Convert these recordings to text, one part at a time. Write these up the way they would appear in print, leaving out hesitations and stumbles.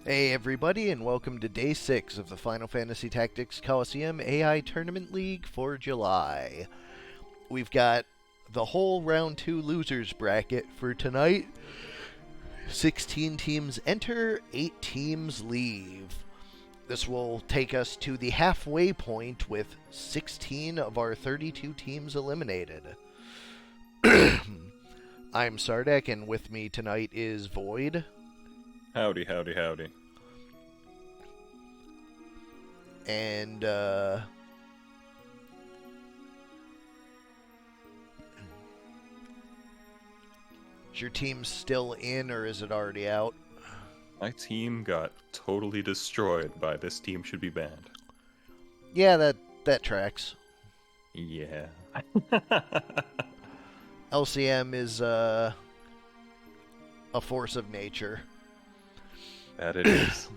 Hey everybody, and welcome to Day 6 of the Final Fantasy Tactics Colosseum AI Tournament League for July. We've got the whole Round 2 losers bracket for tonight. 16 teams enter, 8 teams leave. This will take us to the halfway point with 16 of our 32 teams eliminated. I'm Sardek, and with me tonight is Void. Howdy, howdy, howdy. And, is your team still in, or is it already out? My team got totally destroyed by this team should be banned. Yeah, that tracks. Yeah. LCM is, a force of nature. That it is.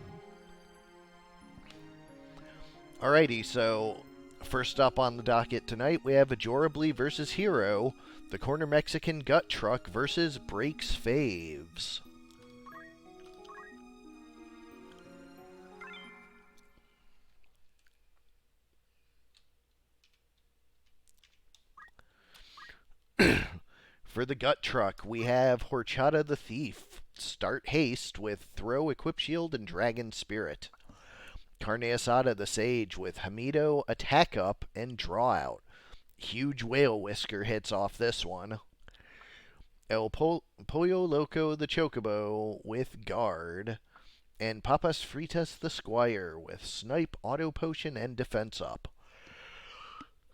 Alrighty, so first up on the docket tonight, we have Ajorably versus Hero, the Corner Mexican Gut Truck versus Breaks Faves. For the Gut Truck, we have Kjata the Thief. Start haste with Throw, Equip Shield, and Dragon Spirit. Carne Asada the Sage with Hamido, Attack Up, and Draw Out. Huge Whale Whisker hits off this one. Pollo Loco the Chocobo with Guard. And Papas Fritas the Squire with Snipe, Auto Potion, and Defense Up.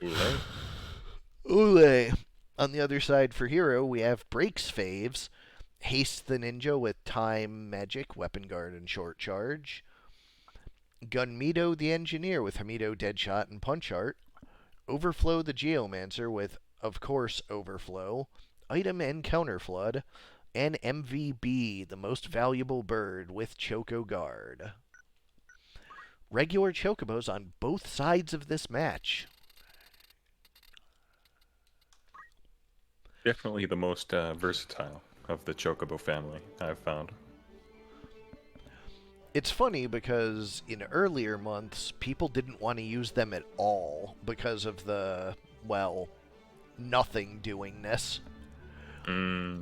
Oolay. Oolay. On the other side for Hero, we have Breaks Faves, Haste the Ninja with Time, Magic, Weapon Guard, and Short Charge. Gunmido the Engineer with Hamido, Deadshot, and Punch Art. Overflow the Geomancer with, of course, Overflow, Item and Counter Flood. And MVB, the Most Valuable Bird with Choco Guard. Regular Chocobos on both sides of this match. Definitely the most versatile of the Chocobo family, I've found. It's funny because in earlier months, people didn't want to use them at all because of the, well, nothing doingness. Who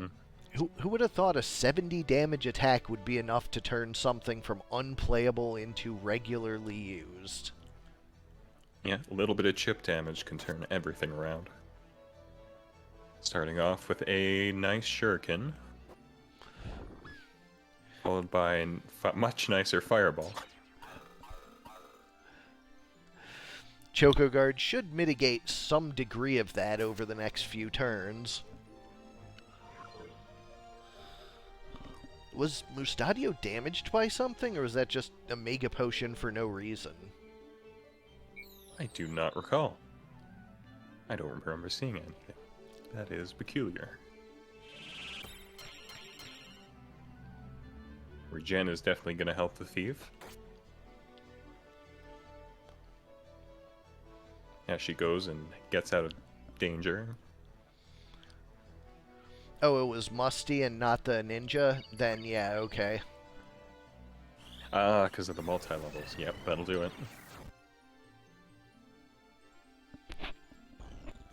would have thought a 70 damage attack would be enough to turn something from unplayable into regularly used? Yeah, a little bit of chip damage can turn everything around. Starting off with a nice shuriken, followed by a much nicer fireball. Choco Guard should mitigate some degree of that over the next few turns. Was Mustadio damaged by something, or was that just a Mega Potion for no reason? I do not recall. I don't remember seeing anything. That is peculiar. Regen is definitely going to help the thief. As she goes and gets out of danger. Oh, it was Musty and not the ninja? Then, yeah, okay. Ah, because of the multi-levels. Yep, that'll do it.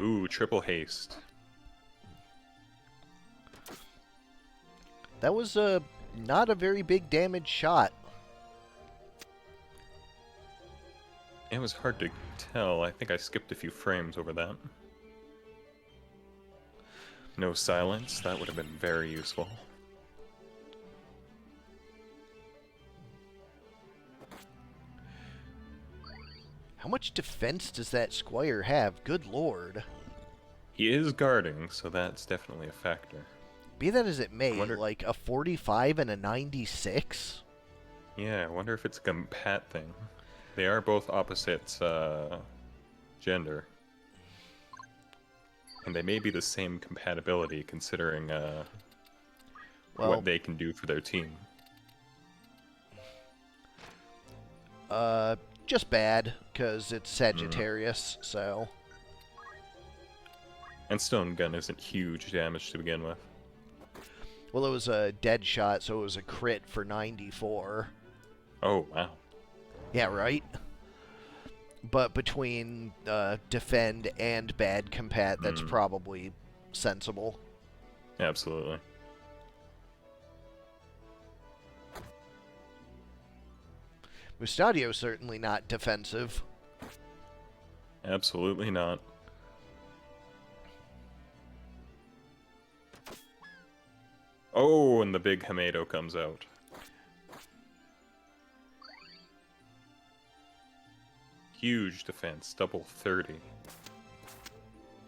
Ooh, triple haste. That was not a very big damage shot. It was hard to tell. I think I skipped a few frames over that. No silence. That would have been very useful. How much defense does that Squire have? Good lord. He is guarding, so that's definitely a factor. Be that as it may, like a 45 and a 96? Yeah, I wonder if it's a compat thing. They are both opposites gender. And they may be the same compatibility, considering what they can do for their team. Just bad, because it's Sagittarius, so... And Stone Gun isn't huge damage to begin with. Well, it was a dead shot, so it was a crit for 94. Oh, wow. Yeah, right? But between defend and bad compat, that's Hmm. probably sensible. Absolutely. Mustadio's certainly not defensive. Absolutely not. Oh, and the big Hamato comes out. Huge defense, double 30.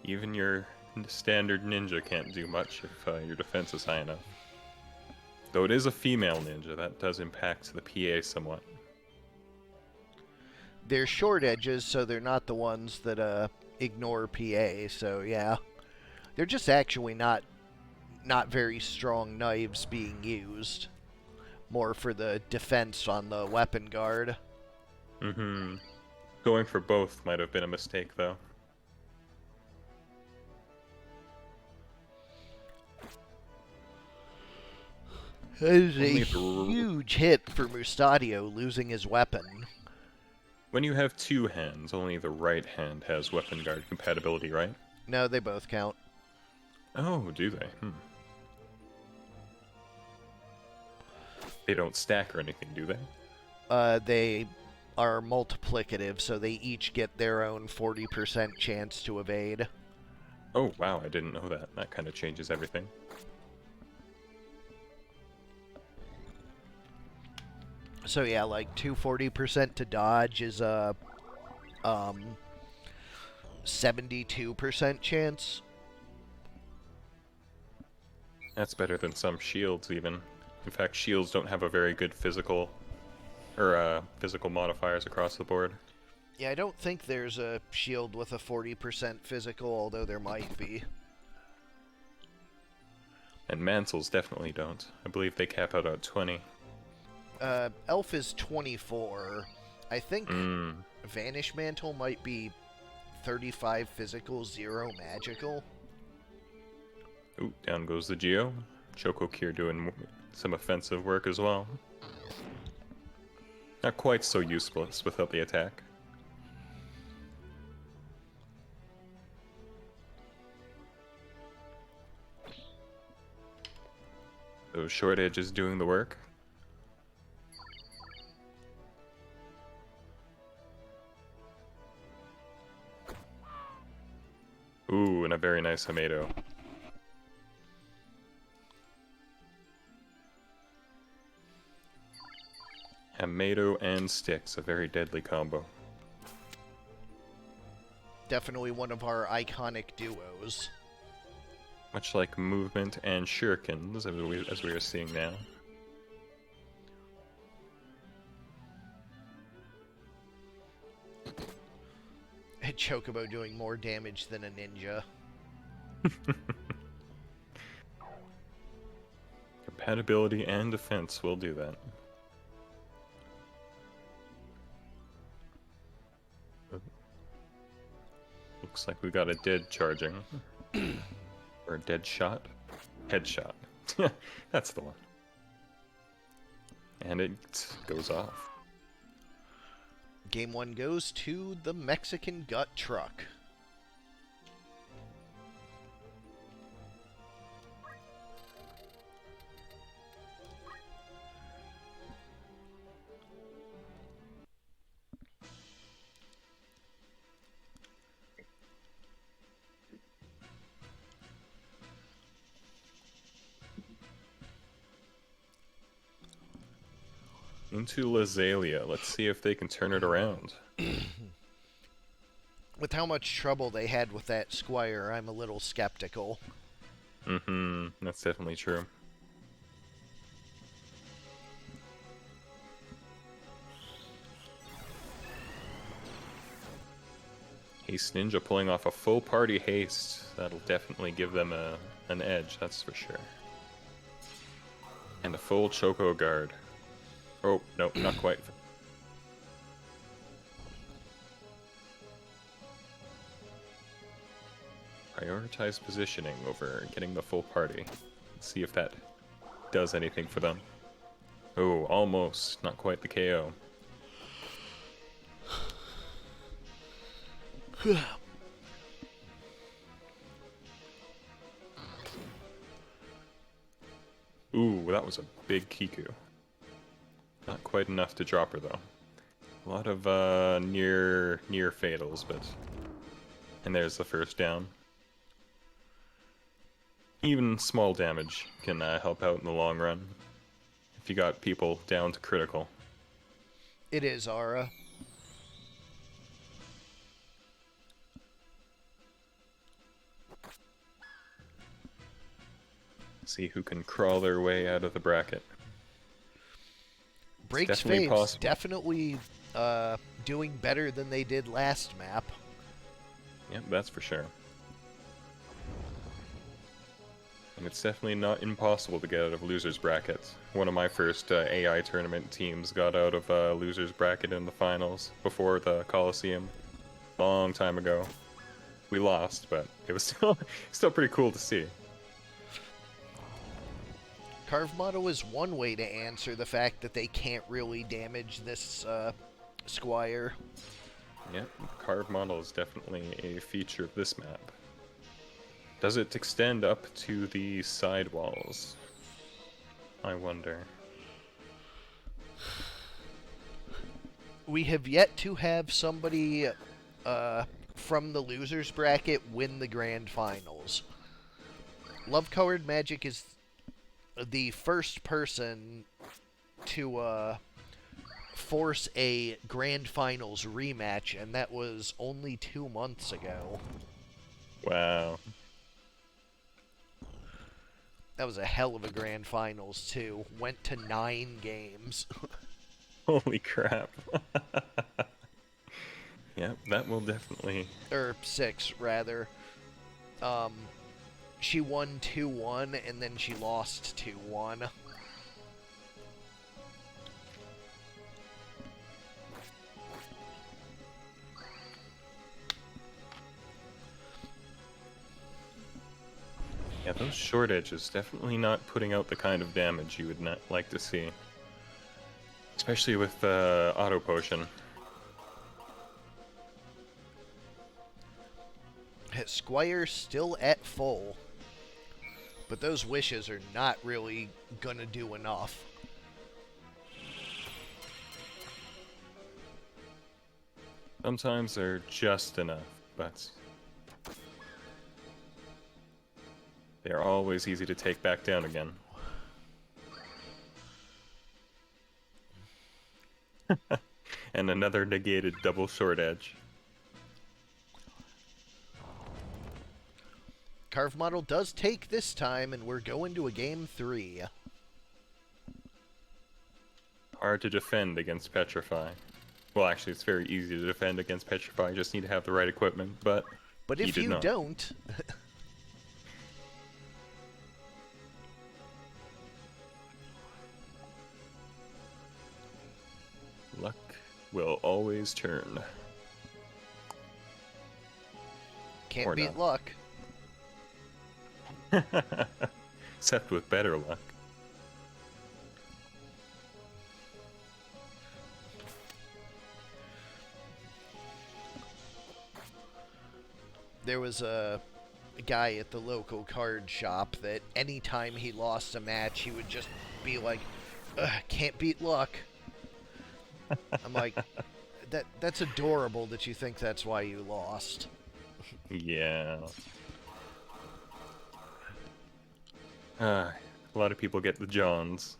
Even your standard ninja can't do much if your defense is high enough. Though it is a female ninja, that does impact the PA somewhat. They're short edges, so they're not the ones that ignore PA, so yeah. They're just actually not very strong knives being used. More for the defense on the weapon guard. Mm-hmm. Going for both might have been a mistake, though. That is a Only huge hit for Mustadio losing his weapon. when you have two hands, only the right hand has weapon guard compatibility, right? No, they both count. Oh, do they? They don't stack or anything, do they? They are multiplicative, so they each get their own 40% chance to evade. Oh, wow, I didn't know that. That kind of changes everything. So yeah, like 240% to dodge is a 72% chance. That's better than some shields, even. In fact, shields don't have a very good physical modifiers across the board. Yeah, I don't think there's a shield with a 40% physical, although there might be. And mantles definitely don't. I believe they cap out at 20. Elf is 24. I think Vanish Mantle might be 35 physical, 0 magical. Ooh, down goes the Geo. Choco Cure doing some offensive work as well. Not quite so useless without the attack. Those short edges doing the work. Ooh, and a very nice Hamato. Hamato and Sticks, a very deadly combo. Definitely one of our iconic duos. Much like movement and shurikens, as we are seeing now. A Chocobo doing more damage than a ninja. Compatibility and defense will do that. Looks like we got a dead charging. Or a dead shot. Headshot. That's the one. And it goes off. Game 1 goes to the Mexican Gut Truck. Into Lazalia. Let's see if they can turn it around. With how much trouble they had with that Squire, I'm a little skeptical. That's definitely true. Haste Ninja pulling off a full party haste. That'll definitely give them an edge, that's for sure. And a full Choco guard. Oh, no, not quite. Prioritize positioning over getting the full party. Let's see if that does anything for them. Oh, almost. Not quite the KO. Ooh, that was a big Kiku. Not quite enough to drop her, though. A lot of near fatals, but... And there's the first down. Even small damage can help out in the long run. If you got people down to critical. It is, Ara. See who can crawl their way out of the bracket. Breaks definitely Faves possible. definitely doing better than they did last map. Yep, that's for sure. And it's definitely not impossible to get out of losers brackets. One of my first AI tournament teams got out of losers bracket in the finals before the Colosseum, long time ago. We lost, but it was still pretty cool to see. Carve Motto is one way to answer the fact that they can't really damage this Squire. Yep, carved model is definitely a feature of this map. Does it extend up to the side walls? I wonder. We have yet to have somebody from the losers bracket win the grand finals. Love Colored Magic is the first person to force a grand finals rematch, and that was only 2 months ago. Wow. That was a hell of a grand finals, too. Went to 9 games. Holy crap. Yep, that will definitely... Or 6, rather. She won 2-1, and then she lost 2-1. Yeah, those short edges definitely not putting out the kind of damage you would not like to see. Especially with auto potion. Squire still at full. But those wishes are not really gonna do enough. Sometimes they're just enough, but they're always easy to take back down again. And another negated double short edge. Carve Model does take this time, and we're going to a game 3. Hard to defend against Petrify. Well, actually, it's very easy to defend against Petrify. You just need to have the right equipment, but if you don't... Luck will always turn. Can't Or beat not. luck. Except with better luck. There was a guy at the local card shop that anytime he lost a match, he would just be like, can't beat luck. I'm like, that's adorable that you think that's why you lost. Yeah. A lot of people get the Johns.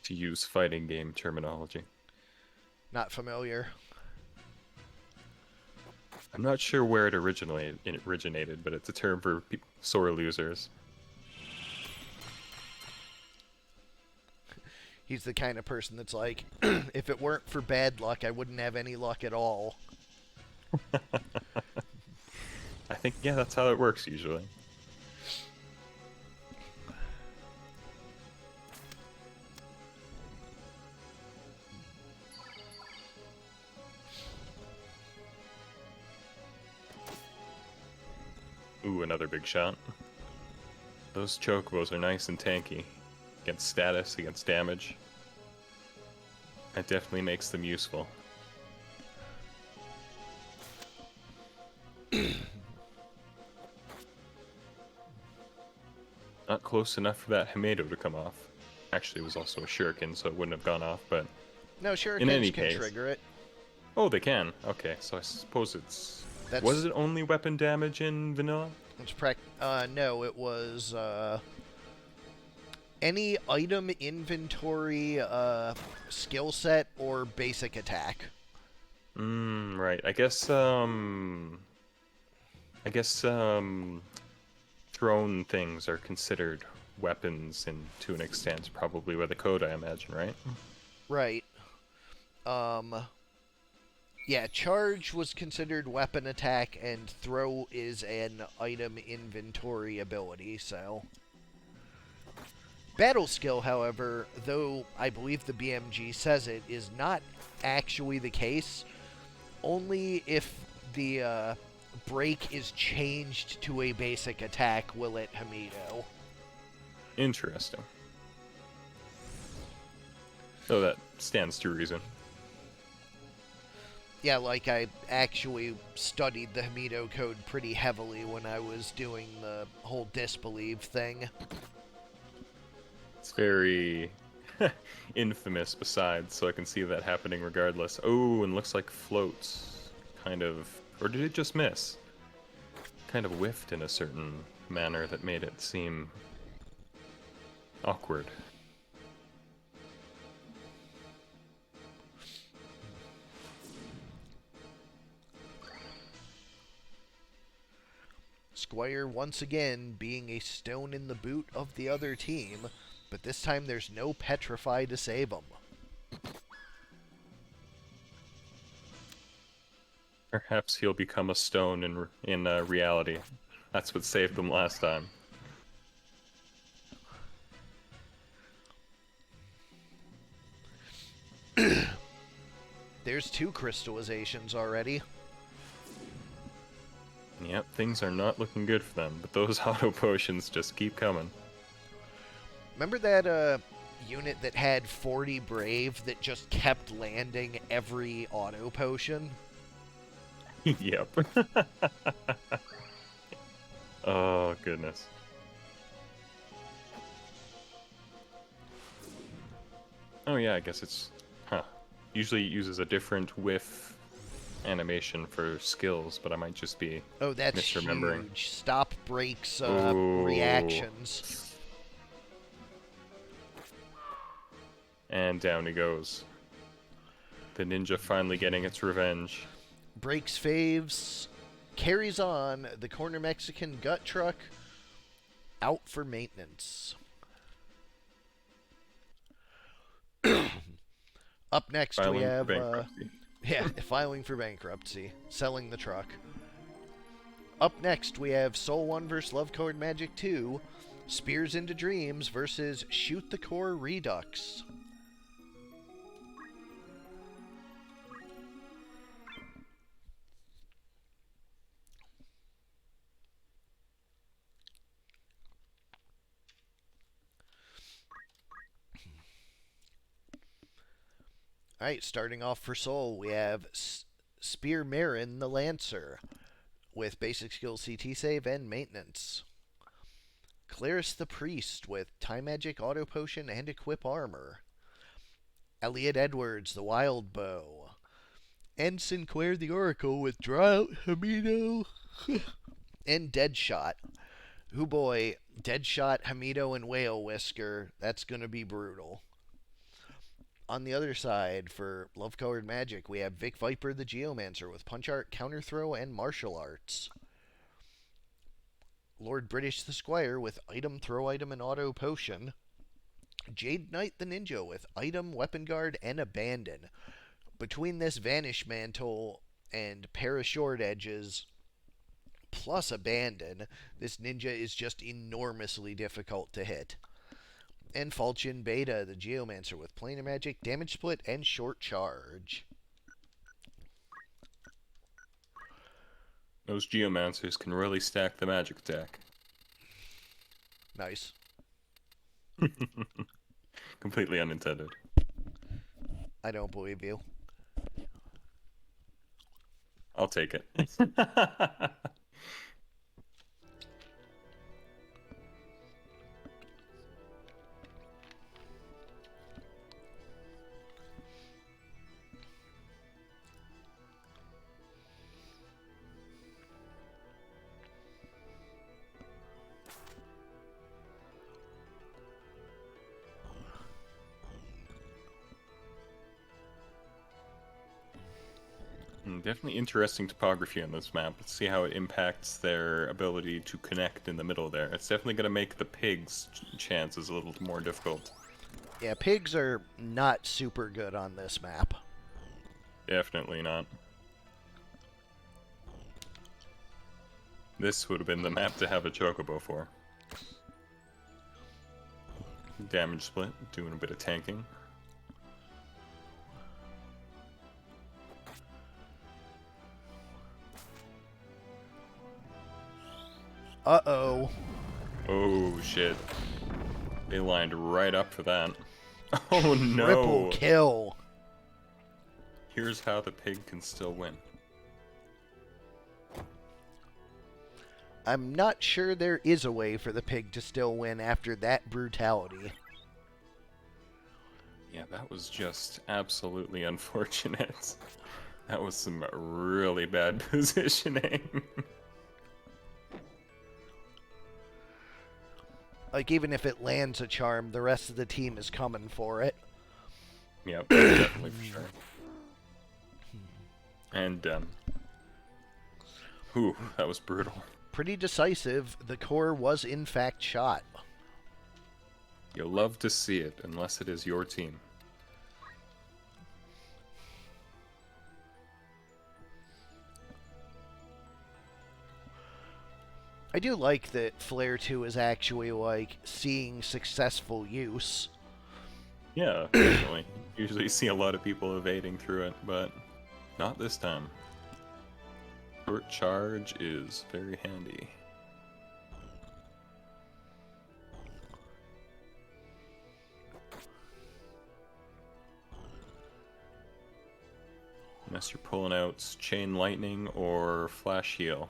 To use fighting game terminology. Not familiar. I'm not sure where it originated, but it's a term for sore losers. He's the kind of person that's like, if it weren't for bad luck, I wouldn't have any luck at all. I think, yeah, that's how it works usually. Ooh, another big shot. Those chocobos are nice and tanky. Against status, against damage. That definitely makes them useful. Not close enough for that Hamato to come off. Actually, it was also a shuriken, so it wouldn't have gone off, but... No, in any shurikens can case... trigger it. Oh, they can. Okay, so I suppose it's... That's... Was it only weapon damage in vanilla? It's no, it was, any item inventory, skill set, or basic attack. Right. I guess, thrown things are considered weapons and to an extent probably with a code, I imagine, right? Right. Yeah, charge was considered weapon attack, and throw is an item inventory ability, so... Battle skill, however, though I believe the BMG says it, is not actually the case. Only if the break is changed to a basic attack will it Hamato. Interesting. So that stands to reason. Yeah, like I actually studied the Hamato code pretty heavily when I was doing the whole disbelieve thing. It's very infamous besides, so I can see that happening regardless. Oh, and looks like floats. Kind of... Or did it just miss? Kind of whiffed in a certain manner that made it seem... awkward. Squire once again being a stone in the boot of the other team, but this time there's no Petrify to save him. Perhaps he'll become a stone in reality. That's what saved them last time. There's 2 crystallizations already. Yep, things are not looking good for them, but those auto potions just keep coming. Remember that unit that had 40 Brave that just kept landing every auto potion? Yep. Oh, goodness. Oh yeah, I guess it's... Huh. Usually it uses a different whiff animation for skills, but I might just be that's misremembering. huge. Stop breaks Ooh. reactions. And down he goes. The ninja finally getting its revenge. Breaks faves. Carries on. The corner Mexican gut truck out for maintenance. Up next Filing we have filing for bankruptcy, selling the truck. Up next we have Soul 1 vs Love Code Magic 2, Spears into Dreams versus Shoot the Core Redux. Alright, starting off for Soul, we have Spear Marin the Lancer with basic skill CT save and maintenance. Claris the Priest with Time Magic Auto Potion and Equip Armor. Elliot Edwards the Wild Bow. And Sinclair the Oracle with Draw Out Hamato and Deadshot. Who boy, Deadshot, Hamato, and Whale Whisker, that's gonna be brutal. On the other side, for Love Colored Magic, we have Vic Viper the Geomancer with Punch Art, Counter Throw, and Martial Arts. Lord British the Squire with Item, Throw Item, and Auto Potion. Jade Knight the Ninja with Item, Weapon Guard, and Abandon. Between this Vanish Mantle and pair of Short Edges, plus Abandon, this ninja is just enormously difficult to hit. And Falchion Beta, the Geomancer with Planar Magic, Damage Split, and Short Charge. Those Geomancers can really stack the magic attack. Nice. Completely unintended. I don't believe you. I'll take it. Definitely interesting topography on this map. Let's see how it impacts their ability to connect in the middle there. It's definitely going to make the pigs' chances a little more difficult. Yeah, pigs are not super good on this map. Definitely not. This would have been the map to have a chocobo for. Damage split, doing a bit of tanking. Uh-oh. Oh shit. They lined right up for that. Oh no! Triple kill. Here's how the pig can still win. I'm not sure there is a way for the pig to still win after that brutality. Yeah, that was just absolutely unfortunate. That was some really bad positioning. Like, even if it lands a charm, the rest of the team is coming for it. Yep, definitely for sure. And, whew, that was brutal. Pretty decisive. The core was, in fact, shot. You'll love to see it, unless it is your team. I do like that Flare 2 is actually, like, seeing successful use. Yeah, definitely. Usually you see a lot of people evading through it, but not this time. Short charge is very handy. Unless you're pulling out Chain Lightning or Flash Heal.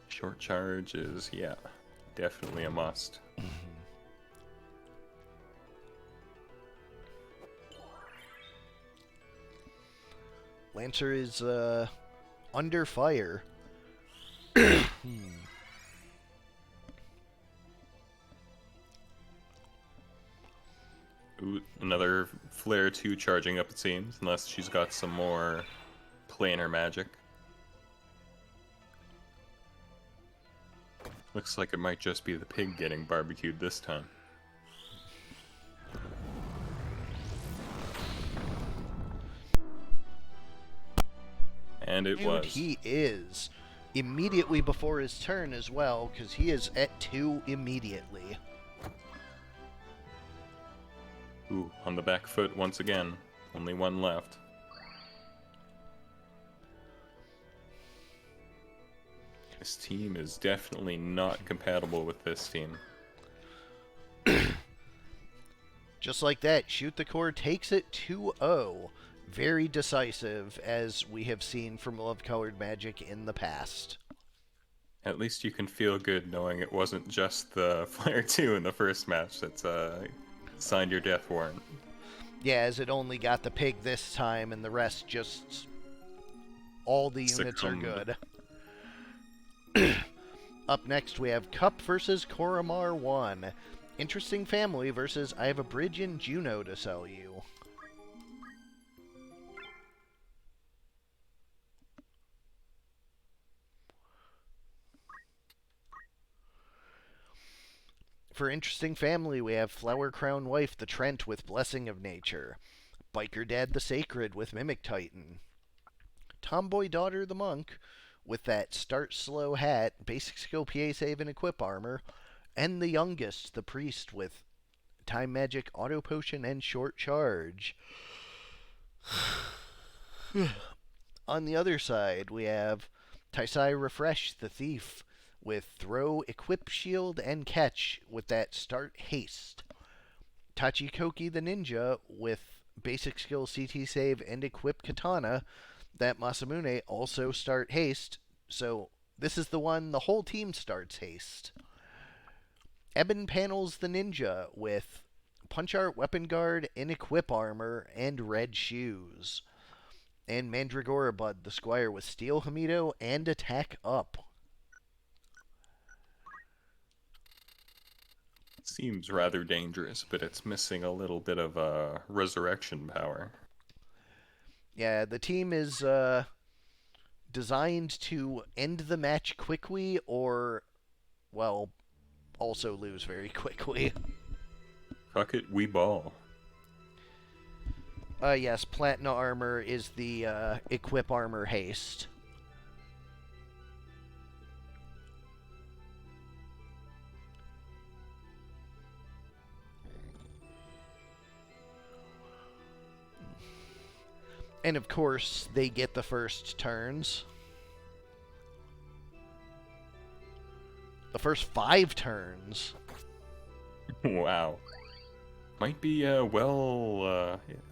Short charge is, yeah, definitely a must. Lancer is, under fire. Ooh, another Flare 2 charging up, it seems, unless she's got some more planar magic. Looks like it might just be the pig getting barbecued this time. And it Dude, was. he is. Immediately before his turn as well, because he is at 2 immediately. Ooh, on the back foot once again. Only one left. This team is definitely not compatible with this team. Just like that, Shoot the Core takes it 2-0. Very decisive, as we have seen from Love Colored Magic in the past. At least you can feel good knowing it wasn't just the Flare 2 in the first match that's signed your death warrant. Yeah, as it only got the pig this time, and the rest just... all the units are good. Up next, we have Cup versus Korremar 1. Interesting Family versus I have a bridge in Juno to sell you. For Interesting Family, we have Flower Crown Wife the Trent with Blessing of Nature, Biker Dad the Sacred with Mimic Titan, Tomboy Daughter the Monk with that Start Slow hat, Basic Skill PA Save and Equip Armor, and the Youngest the Priest with Time Magic, Auto Potion, and Short Charge. On the other side, we have Taisai Refresh the Thief with throw, equip shield, and catch with that start haste. Tachikoki the ninja with basic skill CT save and equip katana. That Masamune also start haste. So this is the one the whole team starts haste. Ebon panels the ninja with punch art, weapon guard, and equip armor, and red shoes. And Mandragora Bud the squire with steel Hamido and attack up. Seems rather dangerous, but it's missing a little bit of resurrection power. Yeah, the team is designed to end the match quickly or, well, also lose very quickly. Fuck it, we ball. Yes, Platina Armor is the equip armor haste. And of course, they get the first turns. The first 5 turns. Wow. Might be, I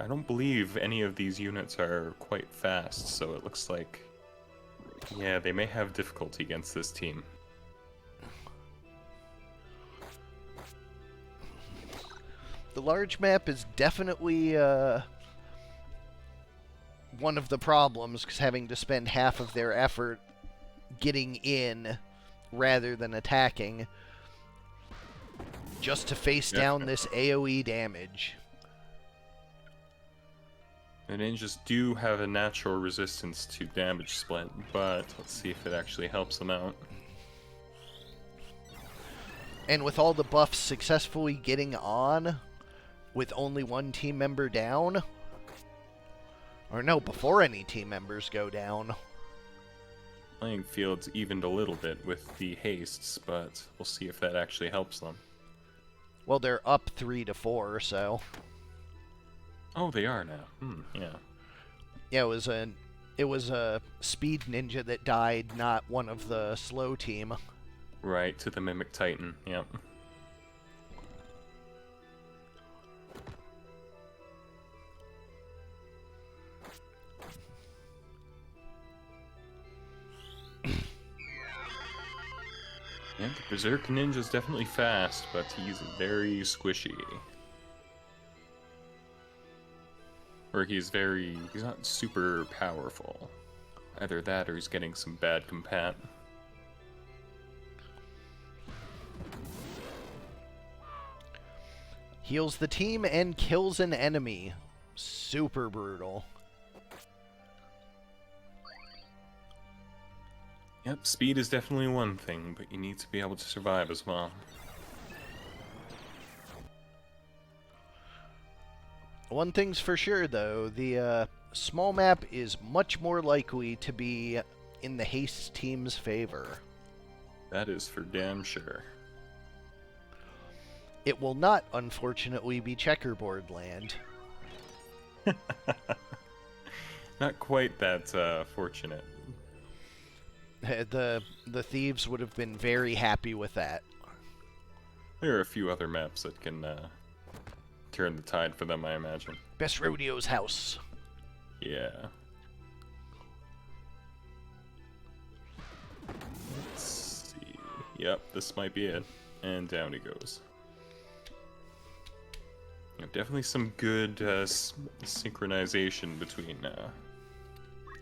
don't believe any of these units are quite fast, so it looks like, yeah, they may have difficulty against this team. The large map is definitely one of the problems, because having to spend half of their effort getting in rather than attacking just to face down this AoE damage. The ninjas do have a natural resistance to damage split, but let's see if it actually helps them out. And with all the buffs successfully getting on, with only one team member down, or no, before any team members go down. Playing field's evened a little bit with the hastes, but we'll see if that actually helps them. Well, they're up 3-4, so. Oh, they are now. Yeah. Yeah, it was a speed ninja that died, not one of the slow team. Right, to the Mimic Titan, yep. Yeah, the Berserk Ninja's definitely fast, but he's very squishy. Or he's not super powerful. Either that or he's getting some bad compat. Heals the team and kills an enemy. Super brutal. Yep, speed is definitely one thing, but you need to be able to survive as well. One thing's for sure, though, the small map is much more likely to be in the haste team's favor. That is for damn sure. It will not, unfortunately, be checkerboard land. Not quite that fortunate. The thieves would have been very happy with that. There are a few other maps that can turn the tide for them, I imagine. Best Rodeo's house. Yeah. Let's see. Yep, this might be it. And down he goes. Definitely some good synchronization between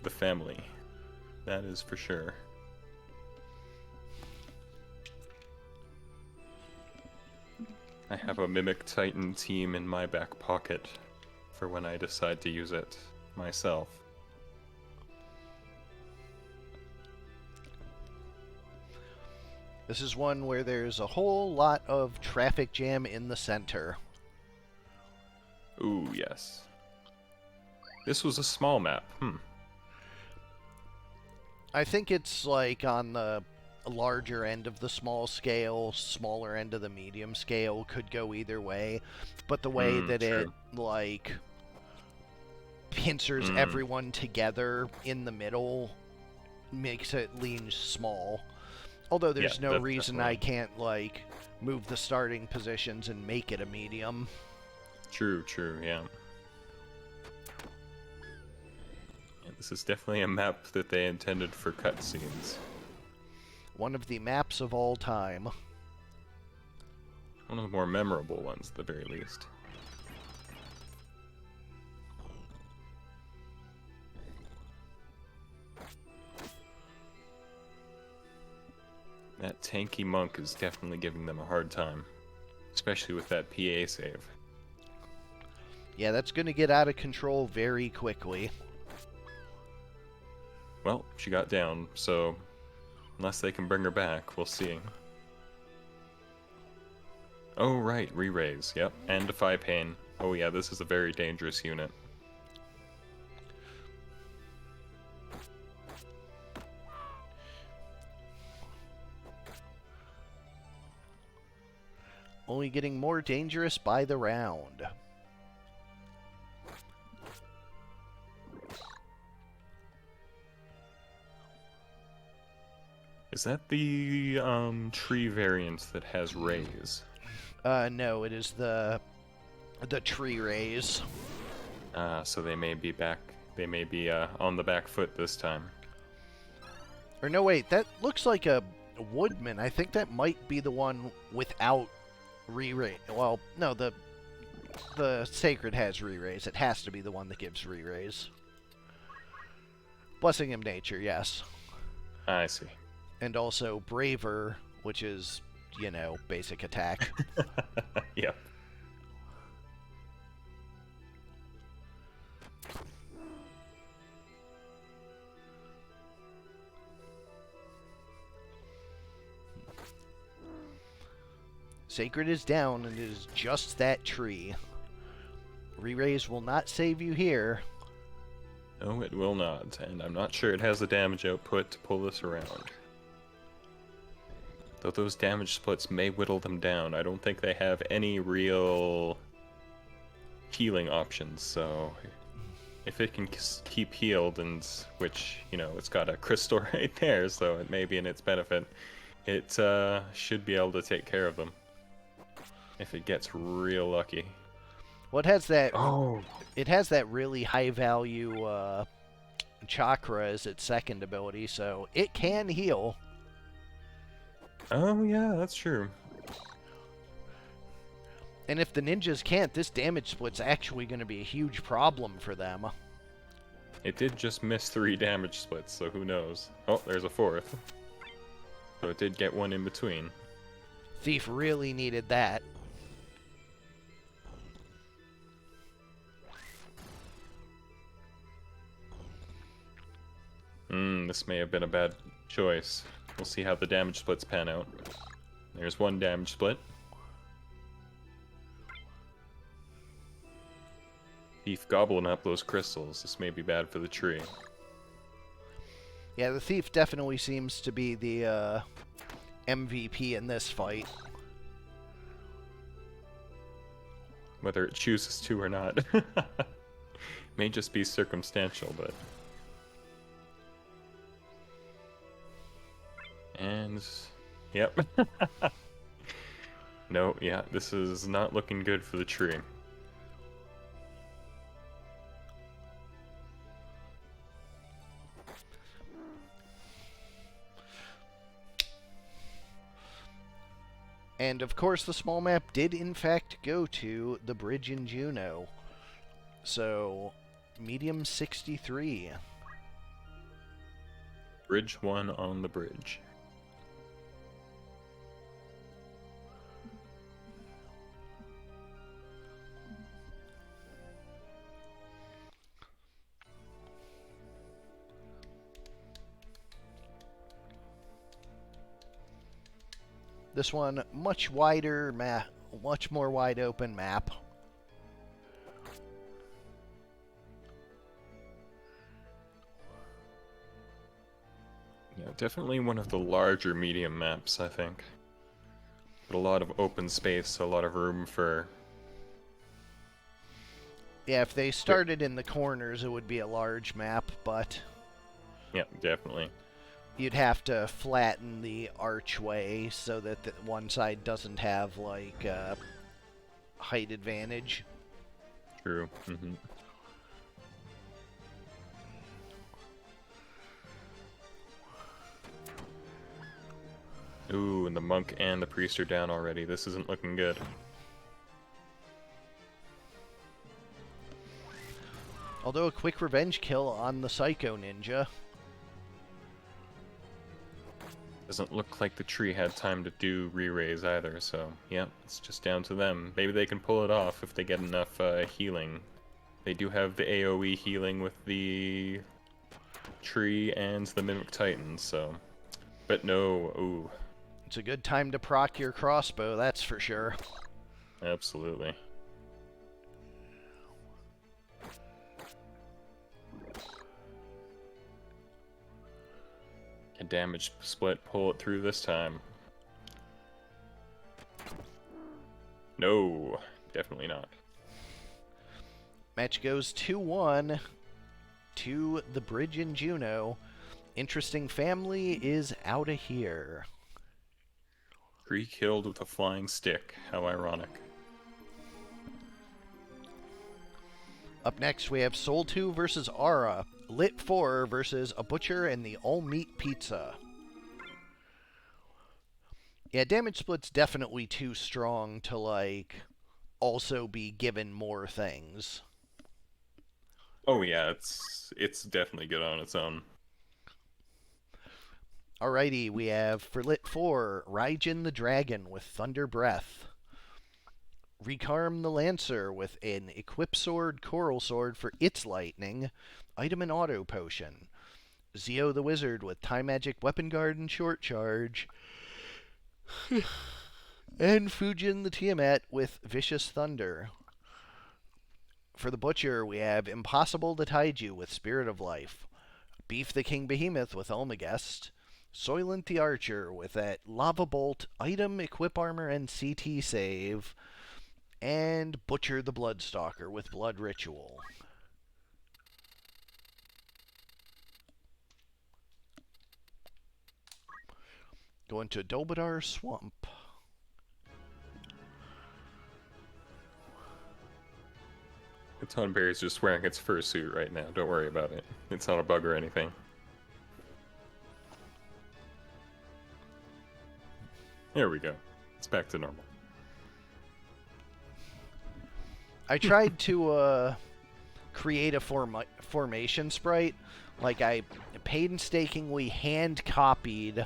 the family. That is for sure. I have a Mimic Titan team in my back pocket for when I decide to use it myself. This is one where there's a whole lot of traffic jam in the center. Ooh, yes. This was a small map. I think it's like on the larger end of the small scale, smaller end of the medium scale, could go either way. But the way that true. it, like, pincers everyone together in the middle makes it lean small. Although there's Yeah, no that's reason I definitely can't, like, move the starting positions and make it a medium. true, yeah. Yeah, this is definitely a map that they intended for cutscenes. One of the maps of all time. One of the more memorable ones, at the very least. That tanky monk is definitely giving them a hard time. Especially with that PA save. Yeah, that's going to get out of control very quickly. Well, she got down, so unless they can bring her back, we'll see. Oh, right, re-raise, yep, and Defy Pain. Oh yeah, this is a very dangerous unit. Only getting more dangerous by the round. Is that the tree variant that has raise? No, it is the tree raise. So they may be back. They may be on the back foot this time. Or no, wait, that looks like a woodman. I think that might be the one without re-raise. Well, no, the sacred has re-raise. It has to be the one that gives re-raise. Blessing of Nature, yes. I see. And also Braver, which is, you know, basic attack. Yep. Sacred is down, and it is just that tree. Re-raise will not save you here. No, it will not, and I'm not sure it has the damage output to pull this around. Though those damage splits may whittle them down, I don't think they have any real healing options, so if it can keep healed, and which, you know, it's got a crystal right there, so it may be in its benefit, it should be able to take care of them. If it gets real lucky. Well, it has that. Oh. It has that really high value chakra as its second ability, so it can heal. Oh yeah, that's true. And if the ninjas can't, this damage split's actually going to be a huge problem for them. It did just miss 3 damage splits, so who knows? Oh, there's a 4th. So it did get one in between. Thief really needed that. This may have been a bad choice. We'll see how the damage splits pan out. There's 1 damage split. Thief gobbling up those crystals. This may be bad for the tree. Yeah, the Thief definitely seems to be the MVP in this fight. Whether it chooses to or not. May just be circumstantial, but... And... Yep. No, yeah, this is not looking good for the tree. And of course, the small map did in fact go to the bridge in Juneau. So, medium 63. Bridge 1 on the bridge. This one, much wider map, much more wide open map. Yeah, definitely one of the larger medium maps, I think. But a lot of open space, a lot of room for... Yeah, if they started in the corners, it would be a large map, but... Yeah, definitely. You'd have to flatten the archway so that the one side doesn't have, like, height advantage. True. Mm-hmm. Ooh, and the monk and the priest are down already. This isn't looking good. Although a quick revenge kill on the Psycho Ninja. Doesn't look like the tree had time to do re-raise either, so yeah, it's just down to them. Maybe they can pull it off if they get enough healing. They do have the AoE healing with the tree and the Mimic Titan, so... But no, ooh. It's a good time to proc your crossbow, that's for sure. Absolutely. A damage split, pull it through this time. No, definitely not. Match goes 2-1 to the Bridge in Juno. Interesting family is out of here. Tree killed with a flying stick. How ironic. Up next, we have Soul 2 versus Aura. Lit 4 versus a Butcher and the All Meat Pizza. Yeah, damage split's definitely too strong to, like, also be given more things. Oh yeah, it's definitely good on its own. Alrighty, we have for Lit 4, Raijin the Dragon with Thunder Breath. Rekarm the Lancer with an Equip Sword, Coral Sword for its lightning, item and auto potion. Zio the Wizard with Time Magic, Weapon Guard, and Short Charge. And Fujin the Tiamat with Vicious Thunder. For the Butcher, we have Impossible to Taiju with Spirit of Life. Beef the King Behemoth with Omegast. Soylent the Archer with that Lava Bolt, item, equip armor, and CT save. And Butcher the Bloodstalker with Blood Ritual. Going to Dolbadar Swamp. The Tonberry's just wearing its fursuit right now. Don't worry about it. It's not a bug or anything. There we go. It's back to normal. I tried to create a formation sprite. Like, I painstakingly hand-copied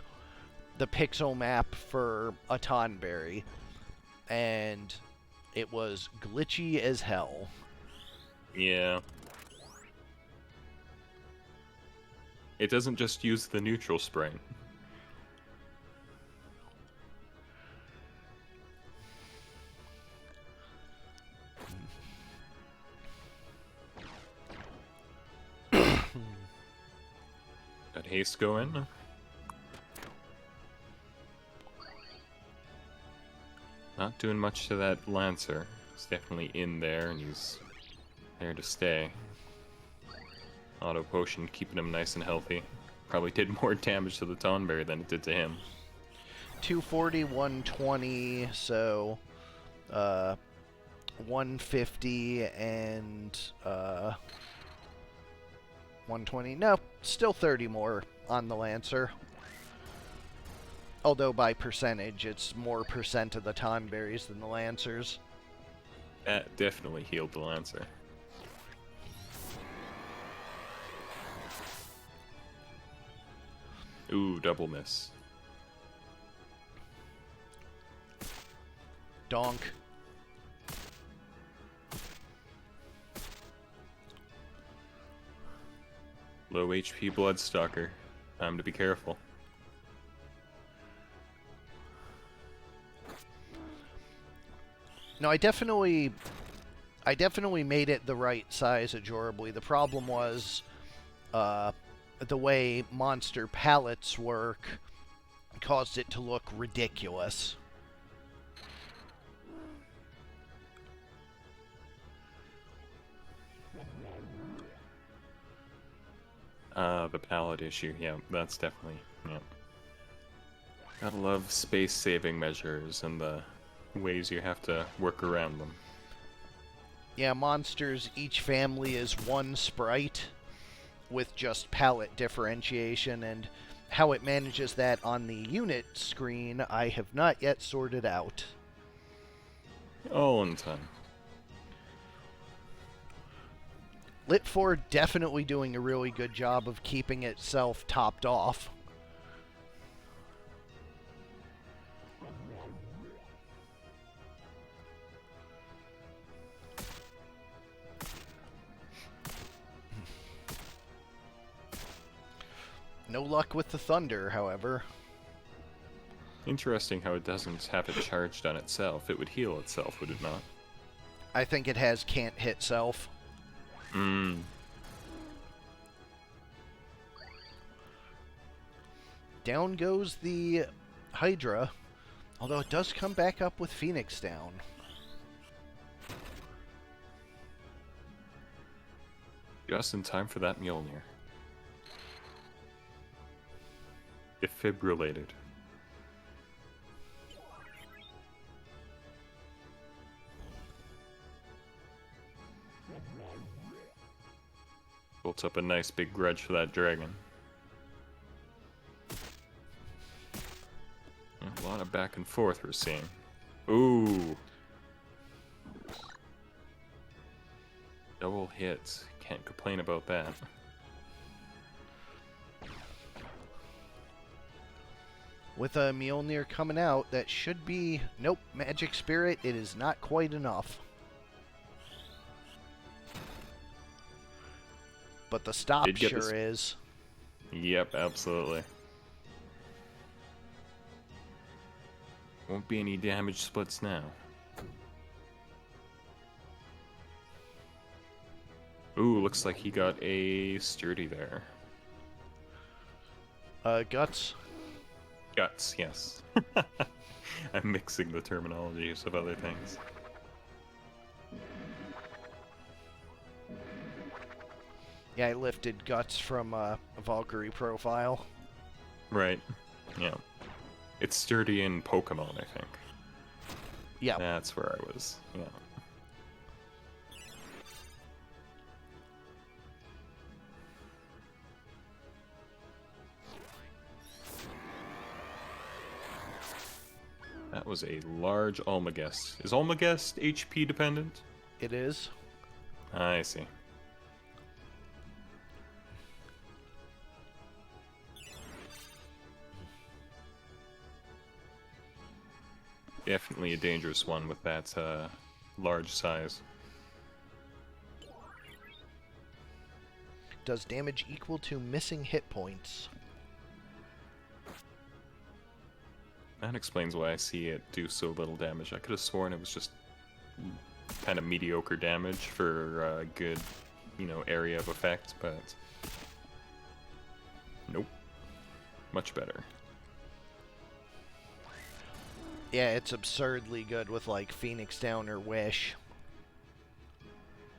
the pixel map for a Tonberry. And it was glitchy as hell. Yeah. It doesn't just use the neutral spring. That haste go in? Not doing much to that Lancer. He's definitely in there, and he's there to stay. Auto potion keeping him nice and healthy. Probably did more damage to the Tonberry than it did to him. 240, 120, so 150 and 120. No, still 30 more on the Lancer. Although by percentage, it's more percent of the Tonberries than the Lancers. That definitely healed the Lancer. Ooh, double miss. Donk. Low HP Bloodstalker. Time to be careful. No, I definitely made it the right size Ajorably. The problem was the way monster palettes work caused it to look ridiculous. The pallet issue, yeah, that's definitely, yeah. Gotta love space-saving measures and the ways you have to work around them. Yeah, monsters, each family is one sprite with just palette differentiation, and how it manages that on the unit screen, I have not yet sorted out. All in time. Lit 4 definitely doing a really good job of keeping itself topped off. No luck with the Thunder, however. Interesting how it doesn't have it charged on itself. It would heal itself, would it not? I think it has can't hit self. Down goes the Hydra, although it does come back up with Phoenix down. Just in time for that Mjolnir. Defibrillated. Built up a nice big grudge for that dragon. A lot of back and forth we're seeing. Ooh. Double hits. Can't complain about that. With a Mjolnir coming out, that should be... Nope, Magic Spirit, it is not quite enough. But the stop sure is. Yep, absolutely. Won't be any damage splits now. Ooh, looks like he got a sturdy there. Guts. Guts, yes. I'm mixing the terminologies of other things. Yeah, I lifted Guts from a Valkyrie profile. Right, yeah. It's sturdy in Pokemon, I think. Yeah. That's where I was, yeah. That was a large Omegast. Is Omegast HP dependent? It is. I see. Definitely a dangerous one with that large size. Does damage equal to missing hit points? That explains why I see it do so little damage. I could have sworn it was just kind of mediocre damage for a good, area of effect, but nope. Much better. Yeah, it's absurdly good with, like, Phoenix Down or Wish.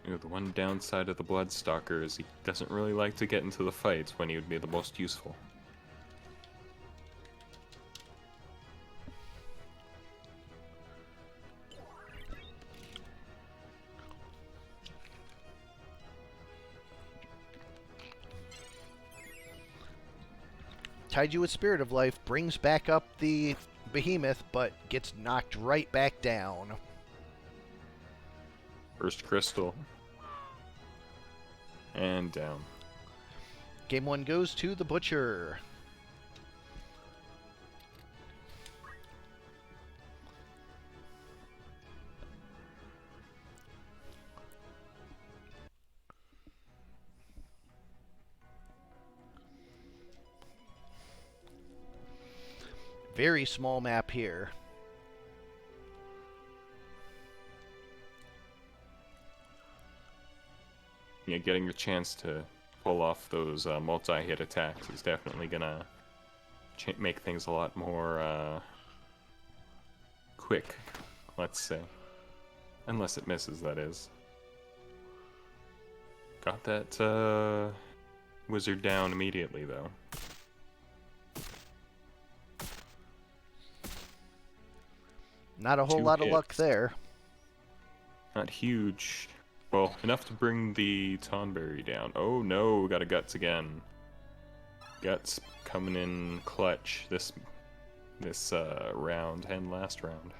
The one downside of the Bloodstalker is he doesn't really like to get into the fights when he would be the most useful. Taiju with Spirit of Life brings back up the Behemoth, but gets knocked right back down. First crystal. And down. Game 1 goes to the Butcher. Very small map here. Yeah, getting a chance to pull off those multi-hit attacks is definitely gonna make things a lot more quick, let's say. Unless it misses, that is. Got that Wizard down immediately, though. Not a whole 2 lot of luck hits. there. Not huge. Well, enough to bring the Tonberry down. Oh no, got a Guts again. Guts coming in clutch this round and last round.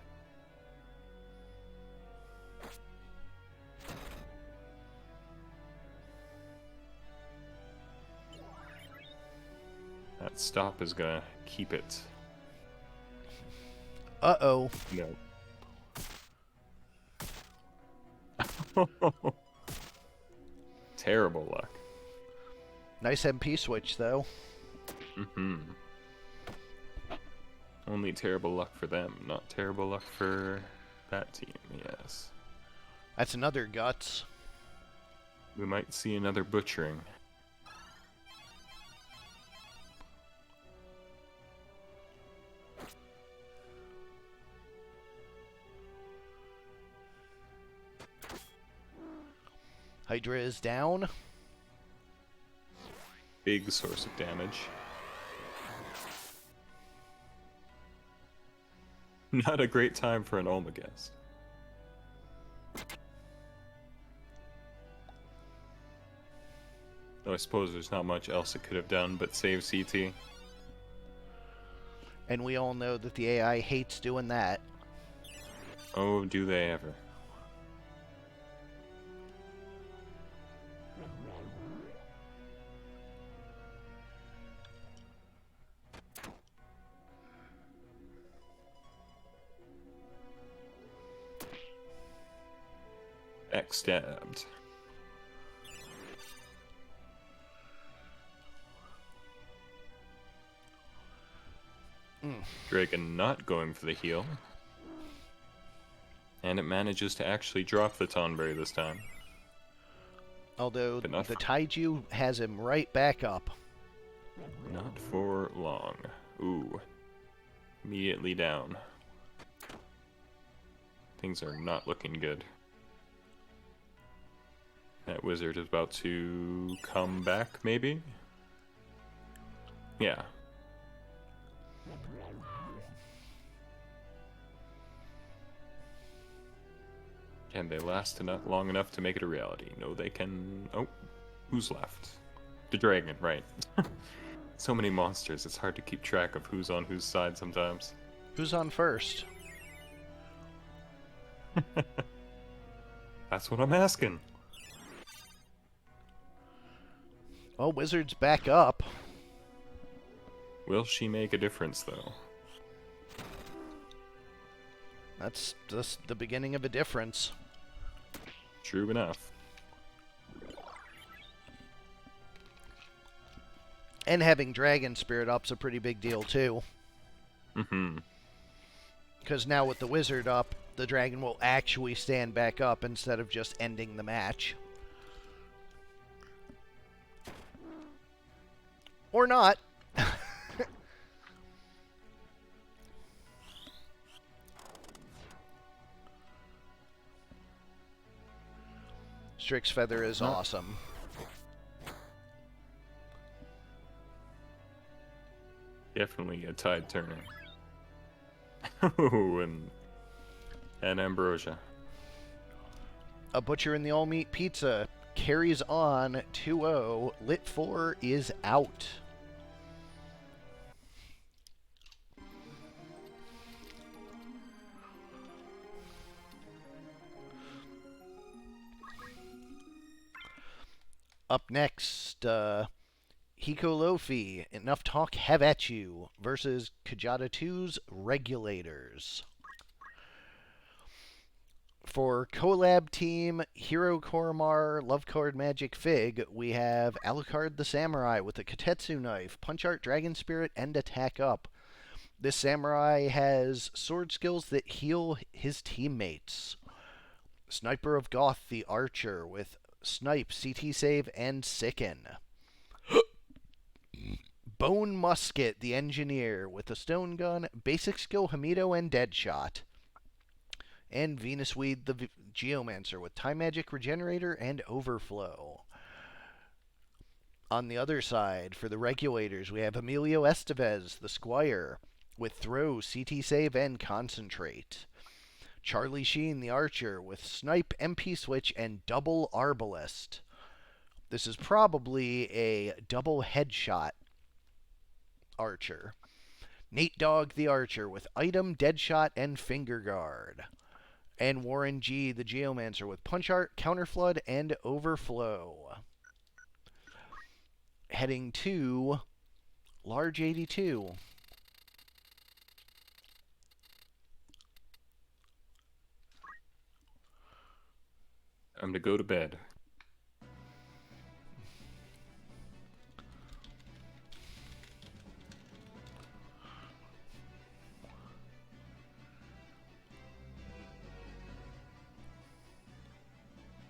That stop is gonna keep it. Uh-oh. No. Terrible luck. Nice MP switch, though. Mm-hmm. Only terrible luck for them, not terrible luck for that team, yes. That's another Guts. We might see another butchering. Hydra is down. Big source of damage. Not a great time for an Omegast. Though I suppose there's not much else it could have done but save CT. And we all know that the AI hates doing that. Oh, do they ever. Backstabbed. Dragon not going for the heal. And it manages to actually drop the Tonberry this time. Although But not the for- Taiju has him right back up. Not for long. Ooh. Immediately down. Things are not looking good. That wizard is about to come back, maybe? Yeah. Can they last long enough to make it a reality? No, they can... Oh, who's left? The dragon, right. So many monsters, it's hard to keep track of who's on whose side sometimes. Who's on first? That's what I'm asking. Well, Wizard's back up. Will she make a difference, though? That's just the beginning of a difference. True enough. And having Dragon Spirit up's a pretty big deal, too. Mm-hmm. Because now with the Wizard up, the Dragon will actually stand back up instead of just ending the match. Or not. Strix Feather is awesome. Definitely a tide turner. Oh, and Ambrosia. A Butcher in the All Meat Pizza carries on 2-0. Lit 4 is out. Up next, HeKoLoFi, Enough Talk Have At You versus Kjata 2's Regulators. For collab team Hero Korremar, Love Card Magic Fig, we have Alucard the Samurai with a Katetsu knife, Punch Art Dragon Spirit, and Attack Up. This samurai has sword skills that heal his teammates. Sniper of Goth the Archer with Snipe, CT Save, and Sicken. Bone Musket the Engineer with a Stone Gun, Basic Skill Hamido, and Deadshot. And Venusweed the Geomancer with Time Magic Regenerator and Overflow. On the other side, for the regulators, we have Emilio Estevez, the Squire, with throw, CT save, and concentrate. Charlie Sheen, the Archer, with snipe, MP switch, and double arbalest. This is probably a double headshot Archer. Nate Dogg, the Archer, with item, deadshot, and finger guard. And Warren G, the Geomancer, with punch art, counterflood, and overflow. Heading to large 82. Time to go to bed.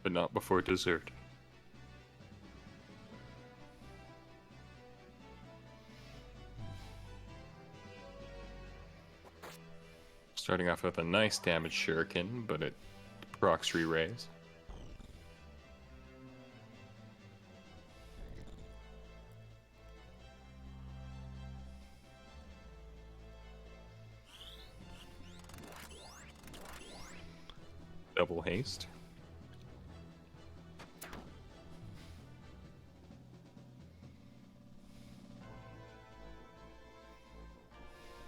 But not before dessert. Starting off with a nice damage shuriken, but it procs re-raise. Double haste.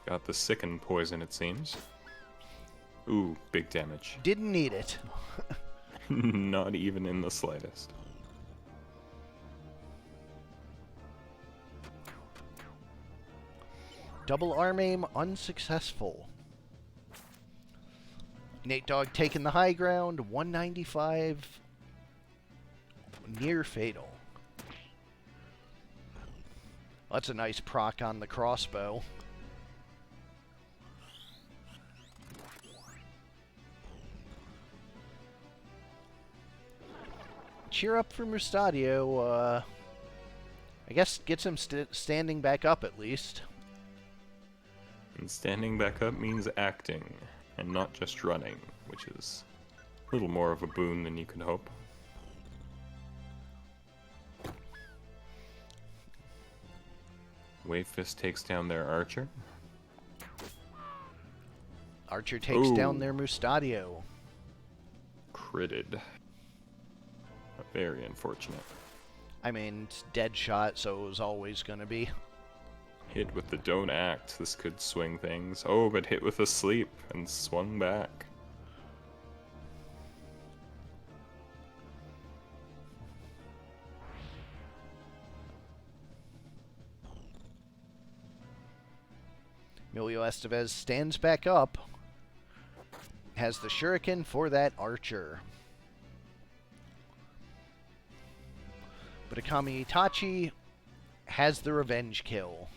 Got the sicken poison, it seems. Ooh, big damage. Didn't need it. Not even in the slightest. Double arm aim unsuccessful. Nate Dogg taking the high ground, 195, near fatal. That's a nice proc on the crossbow. Cheer up for Mustadio. I guess gets him standing back up at least. And standing back up means acting, and not just running, which is a little more of a boon than you could hope. Wave Fist takes down their Archer. Archer takes down their Mustadio. Critted. Very unfortunate. I mean, it's dead shot, so it was always going to be. Hit with the don't act. This could swing things. Oh, but hit with a sleep and swung back. Emilio Estevez stands back up. Has the shuriken for that Archer. But Akami Itachi has the revenge kill.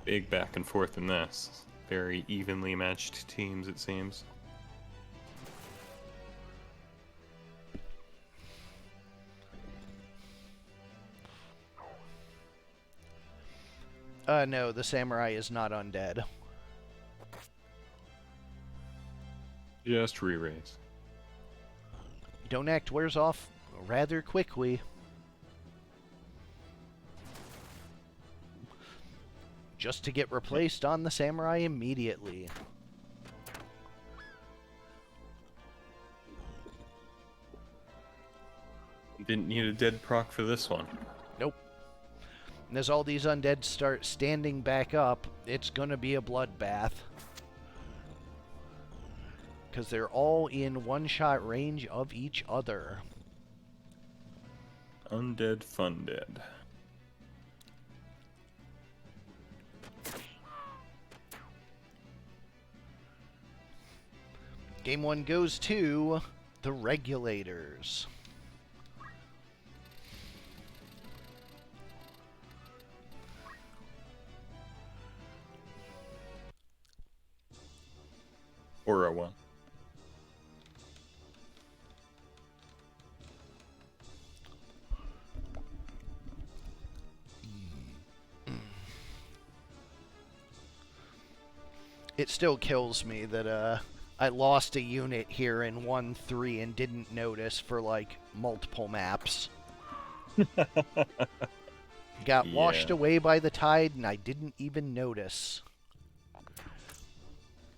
Big back and forth in this. Very evenly matched teams, it seems. No, the samurai is not undead. Just re-raise. Don't act wears off rather quickly. Just to get replaced on the samurai immediately. Didn't need a dead proc for this one. Nope. And as all these undead start standing back up, it's gonna be a bloodbath. Because they're all in one-shot range of each other. Undead fun dead. Game 1 goes to the Regulators. Or a one. It still kills me that I lost a unit here in 1-3 and didn't notice for like multiple maps. Got washed Yeah. away by the tide, and I didn't even notice.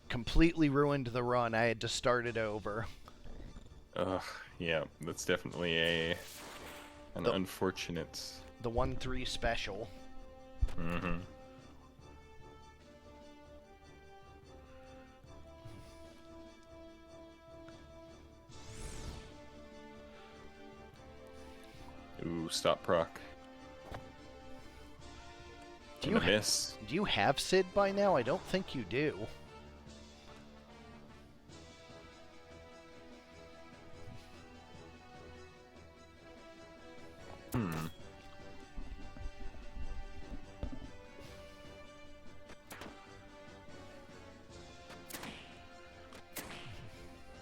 Completely ruined the run. I had to start it over. Ugh, yeah, that's definitely an The unfortunate. the 1-3 special. Mm-hmm. Ooh, stop proc. Do And you a miss. do you have Sid by now? I don't think you do. Hmm.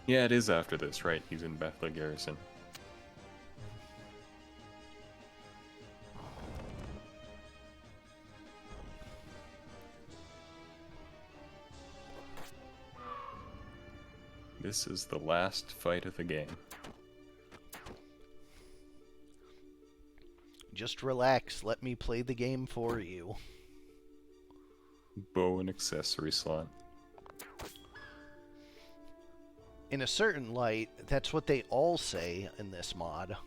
Yeah, it is after this, right? He's in Bethla Garrison. This is the last fight of the game. Just relax. Let me play the game for you. Bow and accessory slot. In a certain light, that's what they all say in this mod.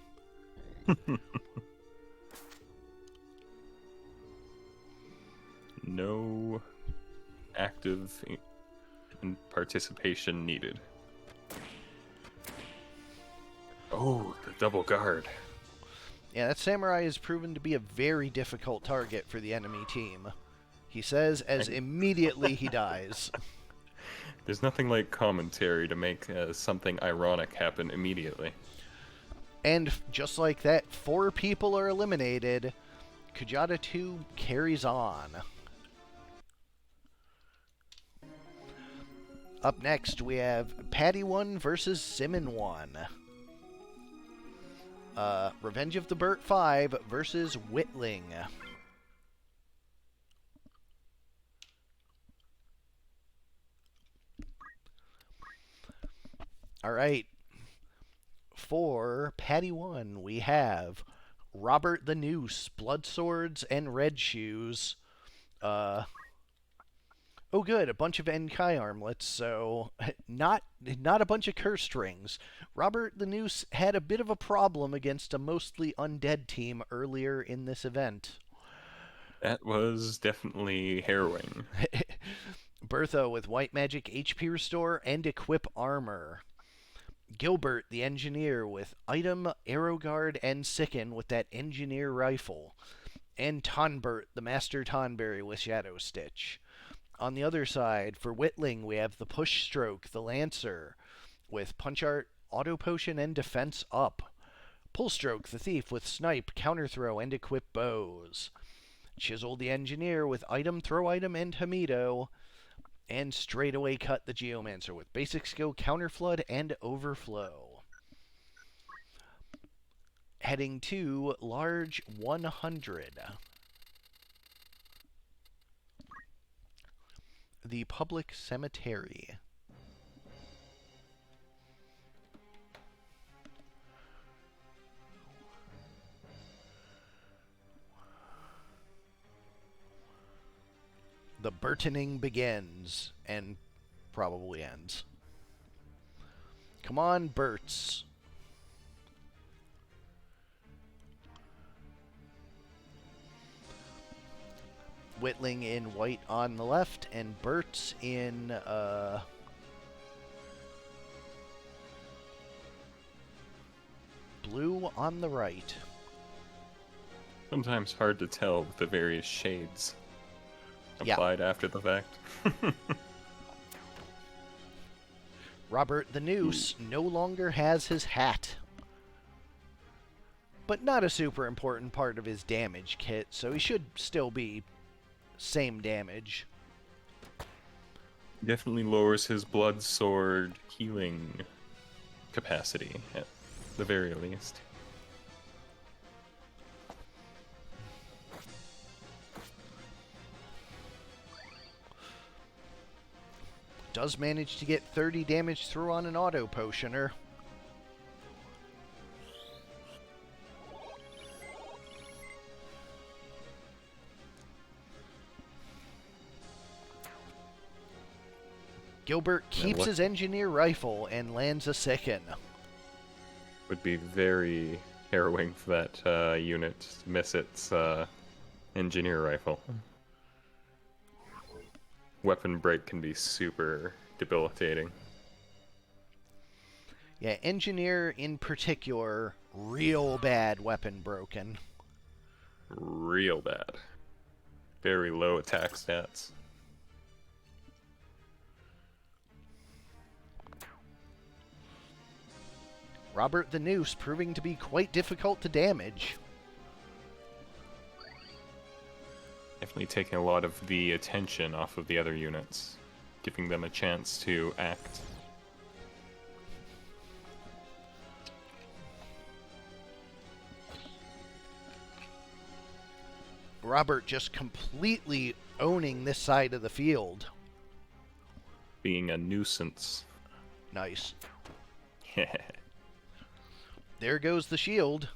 No active participation needed. Oh, the double guard. Yeah, that samurai has proven to be a very difficult target for the enemy team. He says as immediately he dies. There's nothing like commentary to make something ironic happen immediately. And just like that, 4 people are eliminated. Kjata 2 carries on. Up next, we have Paddy 1 versus Simmon 1. Revenge of the Burt 5 versus Whitling. Alright. For Paddy 1, we have Robert the Noose, Blood Swords, and Red Shoes. Oh, good, a bunch of Enkai armlets, so not a bunch of cursed rings. Robert the Noose had a bit of a problem against a mostly undead team earlier in this event. That was definitely harrowing. Bertho with White Magic HP Restore and Equip Armor. Gilbert, the Engineer, with Item, Arrow Guard, and Sicken with that Engineer Rifle. And Tonbert, the Master Tonberry with Shadow Stitch. On the other side, for Whitling, we have the Push Stroke, the Lancer, with Punch Art, Auto Potion, and Defense Up. Pull Stroke, the Thief, with Snipe, Counter Throw, and Equip Bows. Chisel, the Engineer, with Item, Throw Item, and Hamido. And Straightaway Cut, the Geomancer, with Basic Skill, Counter Flood, and Overflow. Heading to Large 100. The Public Cemetery. The Burtoning begins and probably ends. Come on, Burts. Whitling in white on the left, and Burts in blue on the right. Sometimes hard to tell with the various shades Yeah. applied after the fact. Robert the Noose no longer has his hat. But not a super important part of his damage kit, so he should still be same damage. Definitely lowers his blood sword healing capacity, at the very least. Does manage to get 30 damage through on an auto potioner. Gilbert keeps his engineer rifle and lands a second. Would be very harrowing for that unit to miss its engineer rifle. Weapon break can be super debilitating. Yeah, engineer in particular, real bad weapon broken. Real bad. Very low attack stats. Robert the Noose proving to be quite difficult to damage. Definitely taking a lot of the attention off of the other units, giving them a chance to act. Robert just completely owning this side of the field. Being a nuisance. Nice. There goes the shield.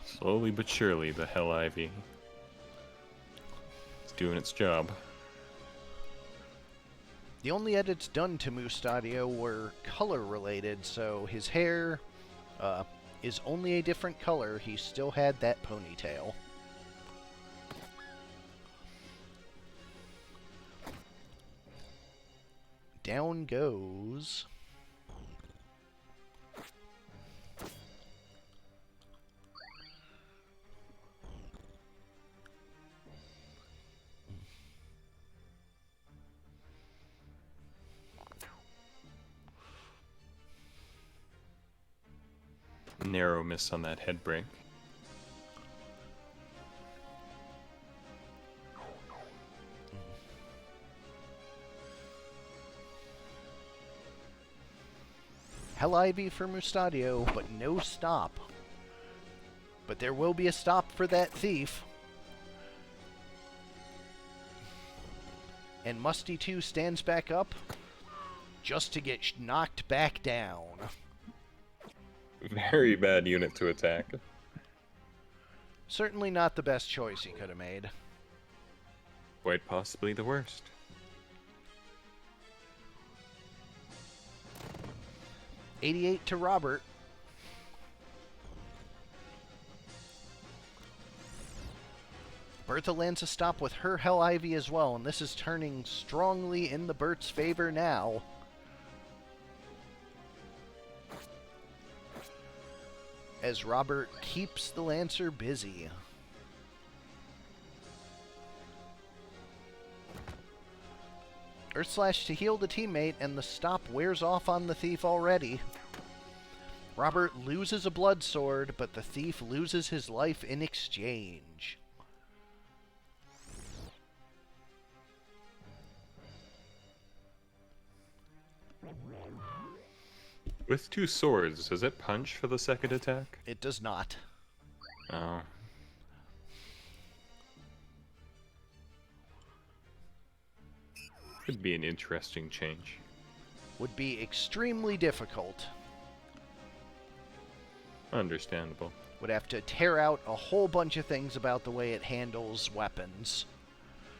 Slowly but surely, the Hell Ivy is doing its job. The only edits done to Mustadio were color related, so his hair is only a different color. He still had that ponytail. Down goes... Narrow miss on that head break. Hell Ivy for Mustadio, but no stop. But there will be a stop for that thief. And Musty 2 stands back up just to get knocked back down. Very bad unit to attack. Certainly not the best choice he could have made. Quite possibly the worst. $88 to Robert. Bertha lands a stop with her Hell Ivy as well, and this is turning strongly in the Bert's favor now. As Robert keeps the Lancer busy. Earth Slash to heal the teammate, and the stop wears off on the thief already. Robert loses a blood sword, but the thief loses his life in exchange. With 2 swords, does it punch for the second attack? It does not. Oh. Could be an interesting change. Would be extremely difficult. Understandable. Would have to tear out a whole bunch of things about the way it handles weapons,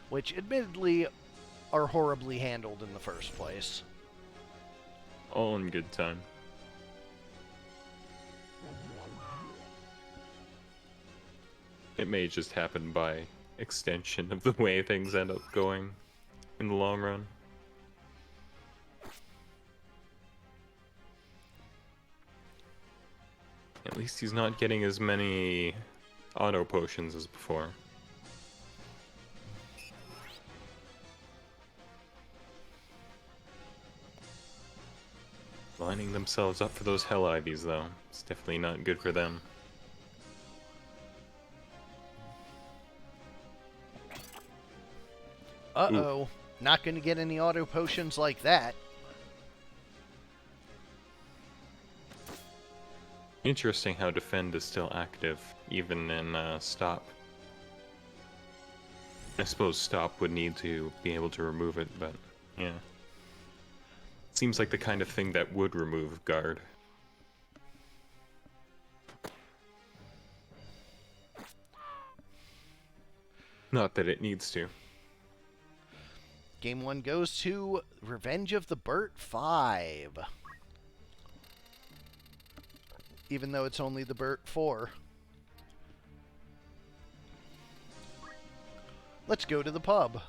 which admittedly are horribly handled in the first place. All in good time. It may just happen by extension of the way things end up going in the long run. At least he's not getting as many auto potions as before. Lining themselves up for those Hell Ivies, though. It's definitely not good for them. Uh-oh. Not going to get any auto potions like that. Interesting how Defend is still active, even in Stop. I suppose stop would need to be able to remove it, but yeah. Seems like the kind of thing that would remove guard. Not that it needs to. Game 1 goes to Revenge of the Burt 5. Even though it's only the Burt 4. Let's go to the pub.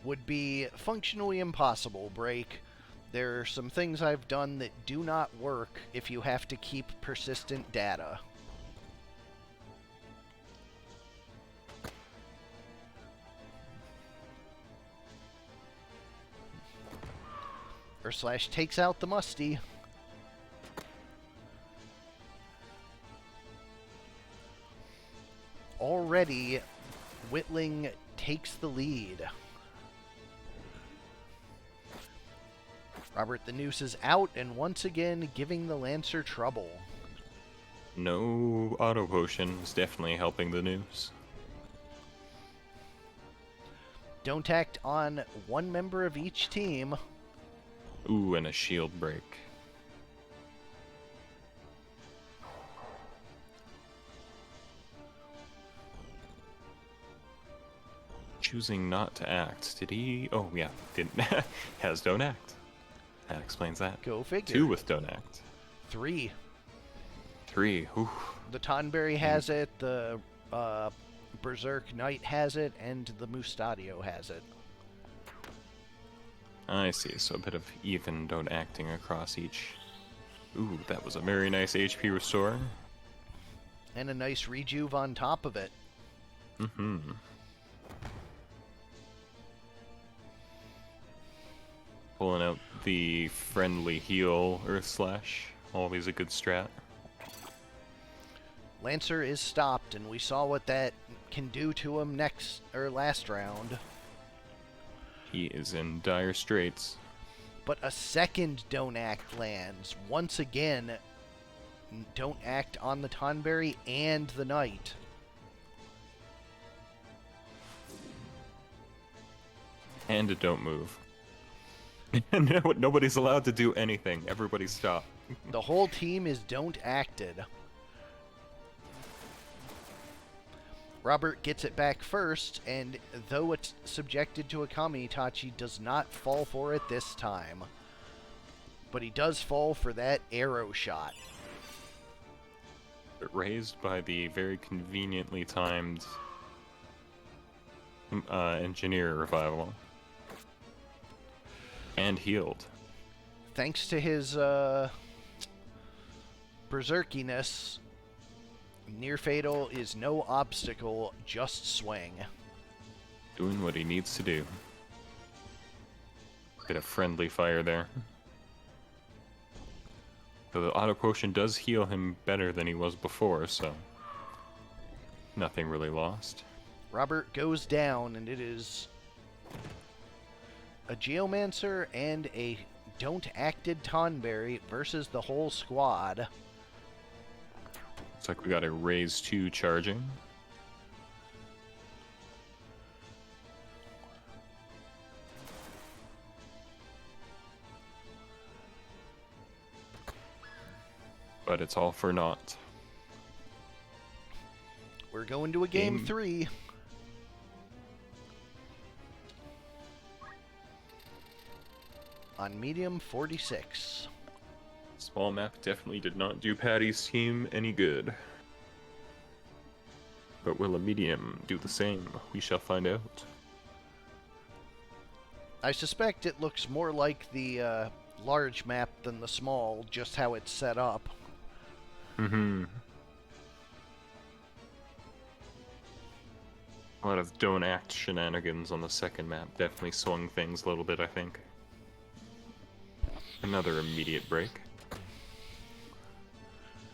Would be functionally impossible, Break. There are some things I've done that do not work if you have to keep persistent data. Slash takes out the Musty. Already, Whitling takes the lead. Robert the Noose is out and once again giving the Lancer trouble. No auto potion is definitely helping the Noose. Don't act on one member of each team. Ooh, and a shield break. Choosing not to act. Did he? Oh, yeah. Didn't. Has don't act. That explains that. Go figure. 2 with don't act. 3. 3. Ooh. The Tonberry has it, the Berserk Knight has it, and the Mustadio has it. I see. So a bit of even don't acting across each. Ooh, that was a very nice HP restore. And a nice rejuve on top of it. Mm-hmm. Pulling out the friendly heal Earth Slash. Always a good strat. Lancer is stopped, and we saw what that can do to him last round. He is in dire straits. But a second don't act lands. Once again, don't act on the Tonberry and the Knight. And a don't move. Nobody's allowed to do anything. Everybody stop. The whole team is don't acted. Robert gets it back first, and though it's subjected to a Kami, Itachi does not fall for it this time. But he does fall for that arrow shot. Raised by the very conveniently timed engineer revival. And healed. Thanks to his berserkiness, near fatal is no obstacle, just swing. Doing what he needs to do. Bit of friendly fire there. So the auto potion does heal him better than he was before, so nothing really lost. Robert goes down, and it is a Geomancer and a don't acted Tonberry versus the whole squad. Looks like we got a raise 2 charging. But it's all for naught. We're going to a game 3. On medium 46. Small map definitely did not do Paddy's team any good. But will a medium do the same? We shall find out. I suspect it looks more like the large map than the small, just how it's set up. Mm-hmm. A lot of don't act shenanigans on the second map definitely swung things a little bit, I think. Another immediate break.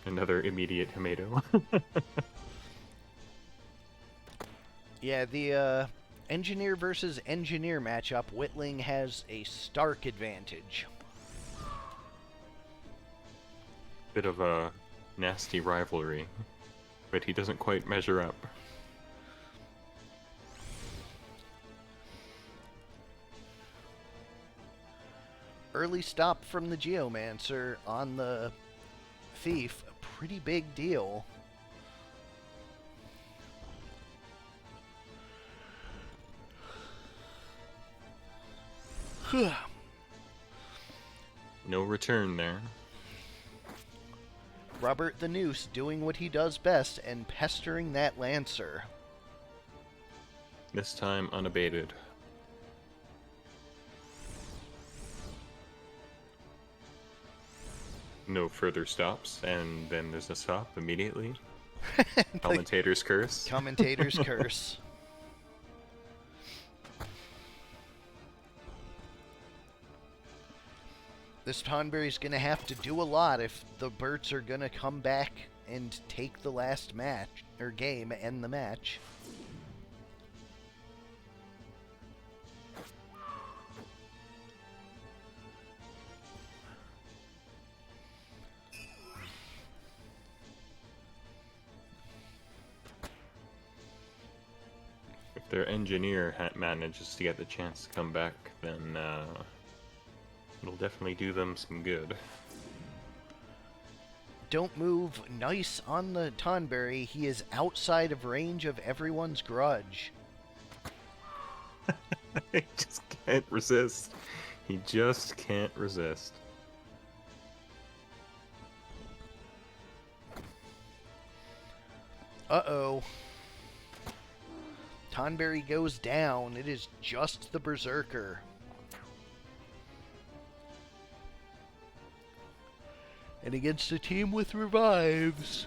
Another immediate tomato. Yeah, the engineer versus engineer matchup, Whitling has a stark advantage. Bit of a nasty rivalry, but he doesn't quite measure up. Early stop from the Geomancer on the Thief, a pretty big deal. No return there. Robert the Noose doing what he does best and pestering that Lancer. This time unabated. No further stops, and then there's a stop immediately. Commentator's curse. Commentator's curse. This Tonberry's going to have to do a lot if the Berts are going to come back and take the last match, or game, end the match. If their engineer manages to get the chance to come back, then it'll definitely do them some good. Don't move. Nice on the Tonberry. He is outside of range of everyone's grudge. He just can't resist. He just can't resist. Uh-oh. Tonberry goes down. It is just the Berserker. And against a team with revives,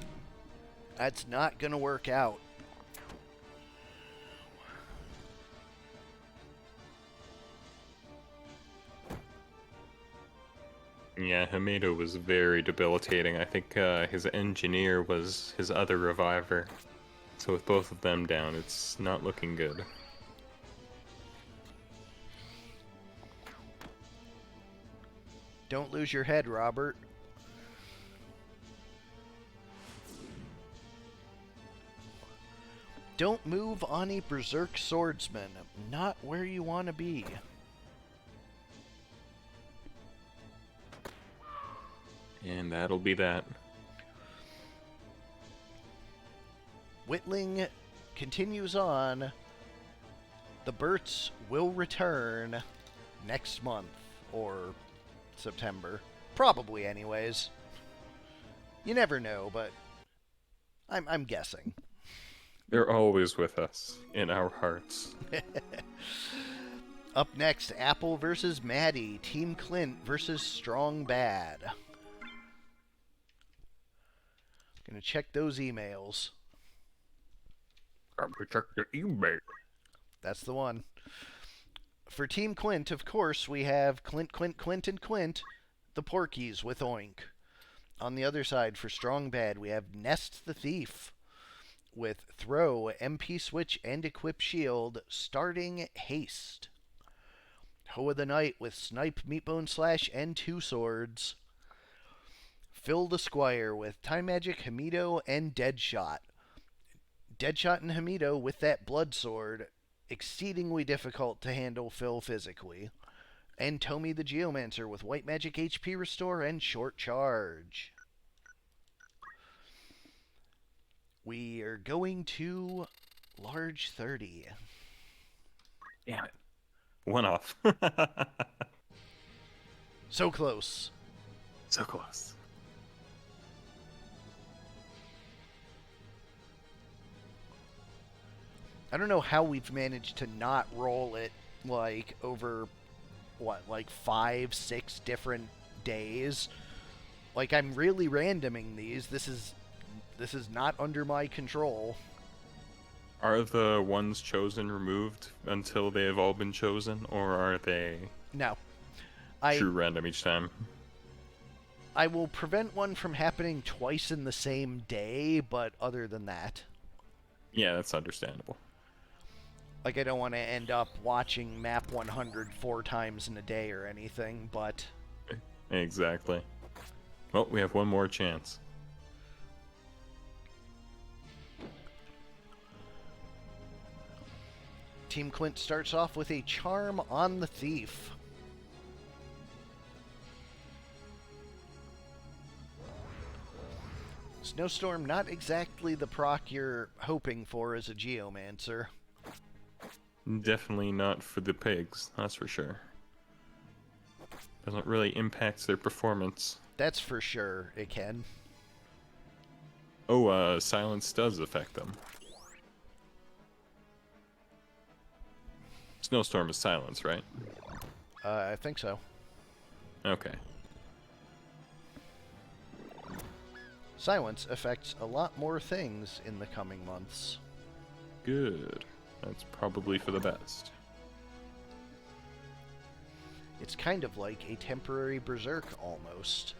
that's not going to work out. Yeah, Hamido was very debilitating. I think his engineer was his other reviver. So with both of them down, it's not looking good. Don't lose your head, Robert. Don't move on a Berserk Swordsman. Not where you want to be. And that'll be that. Whitling continues on. The Berts will return next month, or September. Probably, anyways. You never know, but I'm guessing. They're always with us, in our hearts. Up next, Apple versus Madi. Team Clint versus Strong Bad. Gonna check those emails. I'm gonna check the email. That's the one. For Team Clint, of course, we have Clint, and Quint, the Porkies with Oink. On the other side, for Strong Bad, we have Nest the Thief with Throw, MP Switch, and Equip Shield, starting Haste. Hoa the Knight with Snipe, Meatbone Slash, and 2 swords. Phil the Squire with Time Magic, Hamido, and Deadshot. Deadshot and Hamido with that Blood Sword, exceedingly difficult to handle Phil physically. And Tomy the Geomancer with White Magic, HP Restore, and Short Charge. We are going to large 30. Damn it. One off. So close. So close. I don't know how we've managed to not roll it, like, over, like 5, 6 different days. Like, I'm really randoming these. This is not under my control. Are the ones chosen removed until they have all been chosen, or are they No. true random each time? I will prevent one from happening twice in the same day, but other than that. Yeah, that's understandable. Like, I don't want to end up watching map 100 4 times in a day or anything, but... Exactly. Well, we have one more chance. Team Clint starts off with a charm on the thief. Snowstorm, not exactly the proc you're hoping for as a Geomancer. Definitely not for the pigs, that's for sure. Doesn't really impact their performance. That's for sure, it can. Oh, silence does affect them. Snowstorm is silence, right? I think so. Okay. Silence affects a lot more things in the coming months. Good. That's probably for the best. It's kind of like a temporary berserk, almost.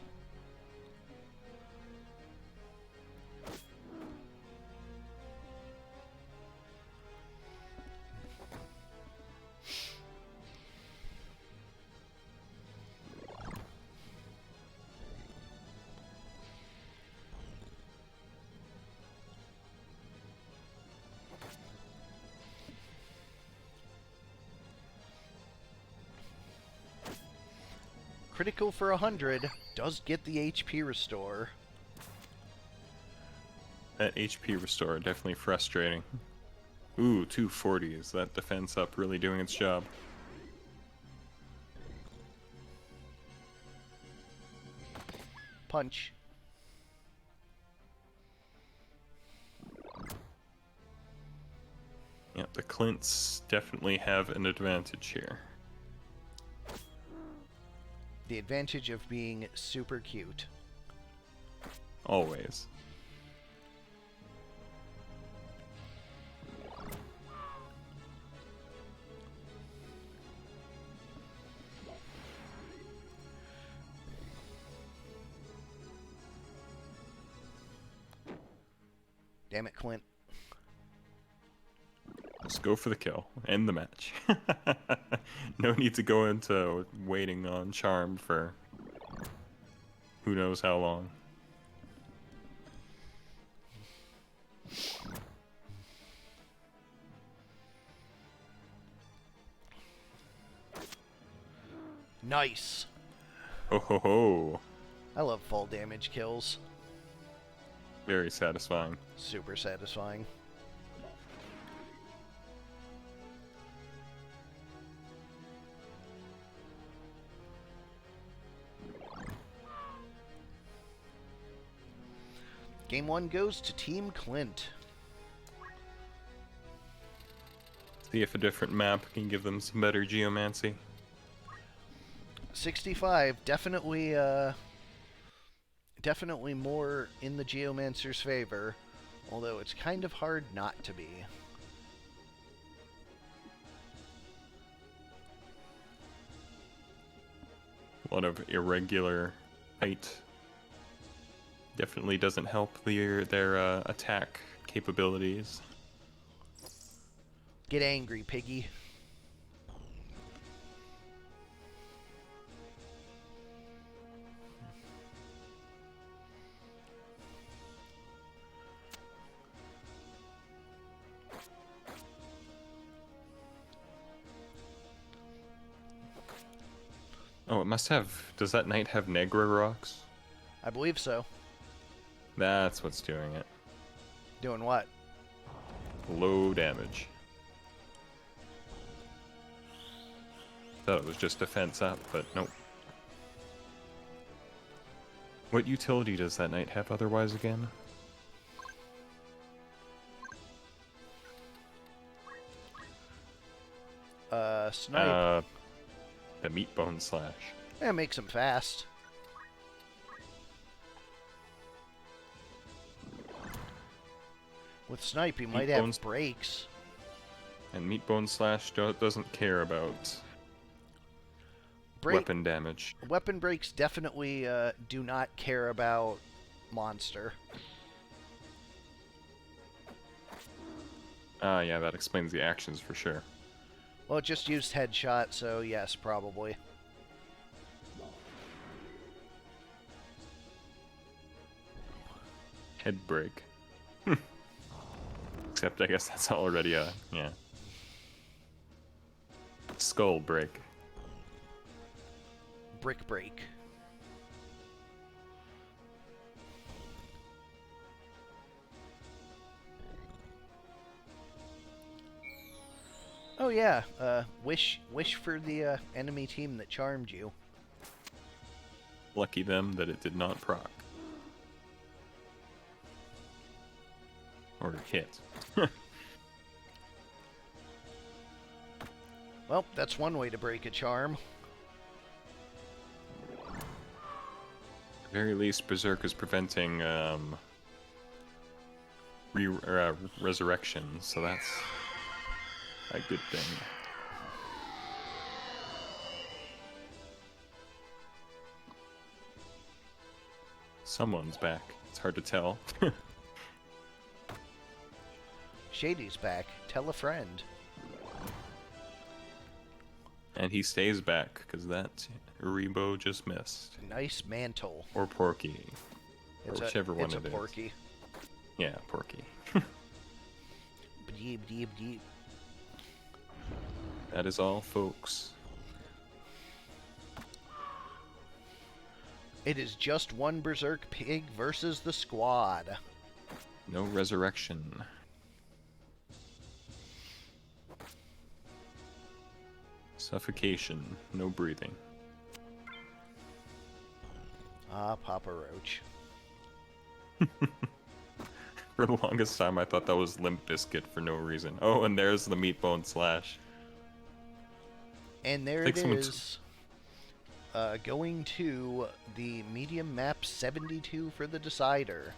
Critical for 100 does get the HP restore. That HP restore, definitely frustrating. Ooh, 240. Is that defense up really doing its job? Punch. Yep, the Clints definitely have an advantage here. The advantage of being super cute. Always. Damn it, Clint. Just go for the kill. End the match. No need to go into waiting on charm for who knows how long. Nice. Ho ho ho. I love fall damage kills. Very satisfying. Super satisfying. Game 1 goes to Team Clint. See if a different map can give them some better geomancy. 65, definitely definitely more in the Geomancer's favor, although it's kind of hard not to be. A lot of irregular height. Definitely doesn't help their attack capabilities. Get angry, piggy. Oh, it must have... Does that knight have Negra rocks? I believe so. That's what's doing it. Doing what? Low damage. Thought it was just defense up, but nope. What utility does that knight have otherwise again? Snipe. The meat bone slash. Yeah, makes him fast. With Snipe, he might have breaks. And meat bone slash doesn't care about weapon damage. Weapon breaks definitely do not care about monster. Ah, yeah, that explains the actions for sure. Well, it just used headshot, so yes, probably. Head break. Except I guess that's already a, yeah. Skull break. Brick break. Oh yeah, wish for the enemy team that charmed you. Lucky them that it did not proc. Or hit. Well, that's one way to break a charm. At the very least, Berserk is preventing resurrection, so that's a good thing. Someone's back. It's hard to tell. Shady's back. Tell a friend. And he stays back, because that Rebo just missed. Nice mantle. Or Porky. It's or whichever one it's it a is. Porky. Yeah, Porky. Bdeeb, deeb, deeb. That is all, folks. It is just one Berserk pig versus the squad. No resurrection. Suffocation. No breathing. Ah, Papa Roach. For the longest time, I thought that was Limp Bizkit for no reason. Oh, and there's the meat bone slash. And there Think it someone's- is. Going to the medium map 72 for the decider.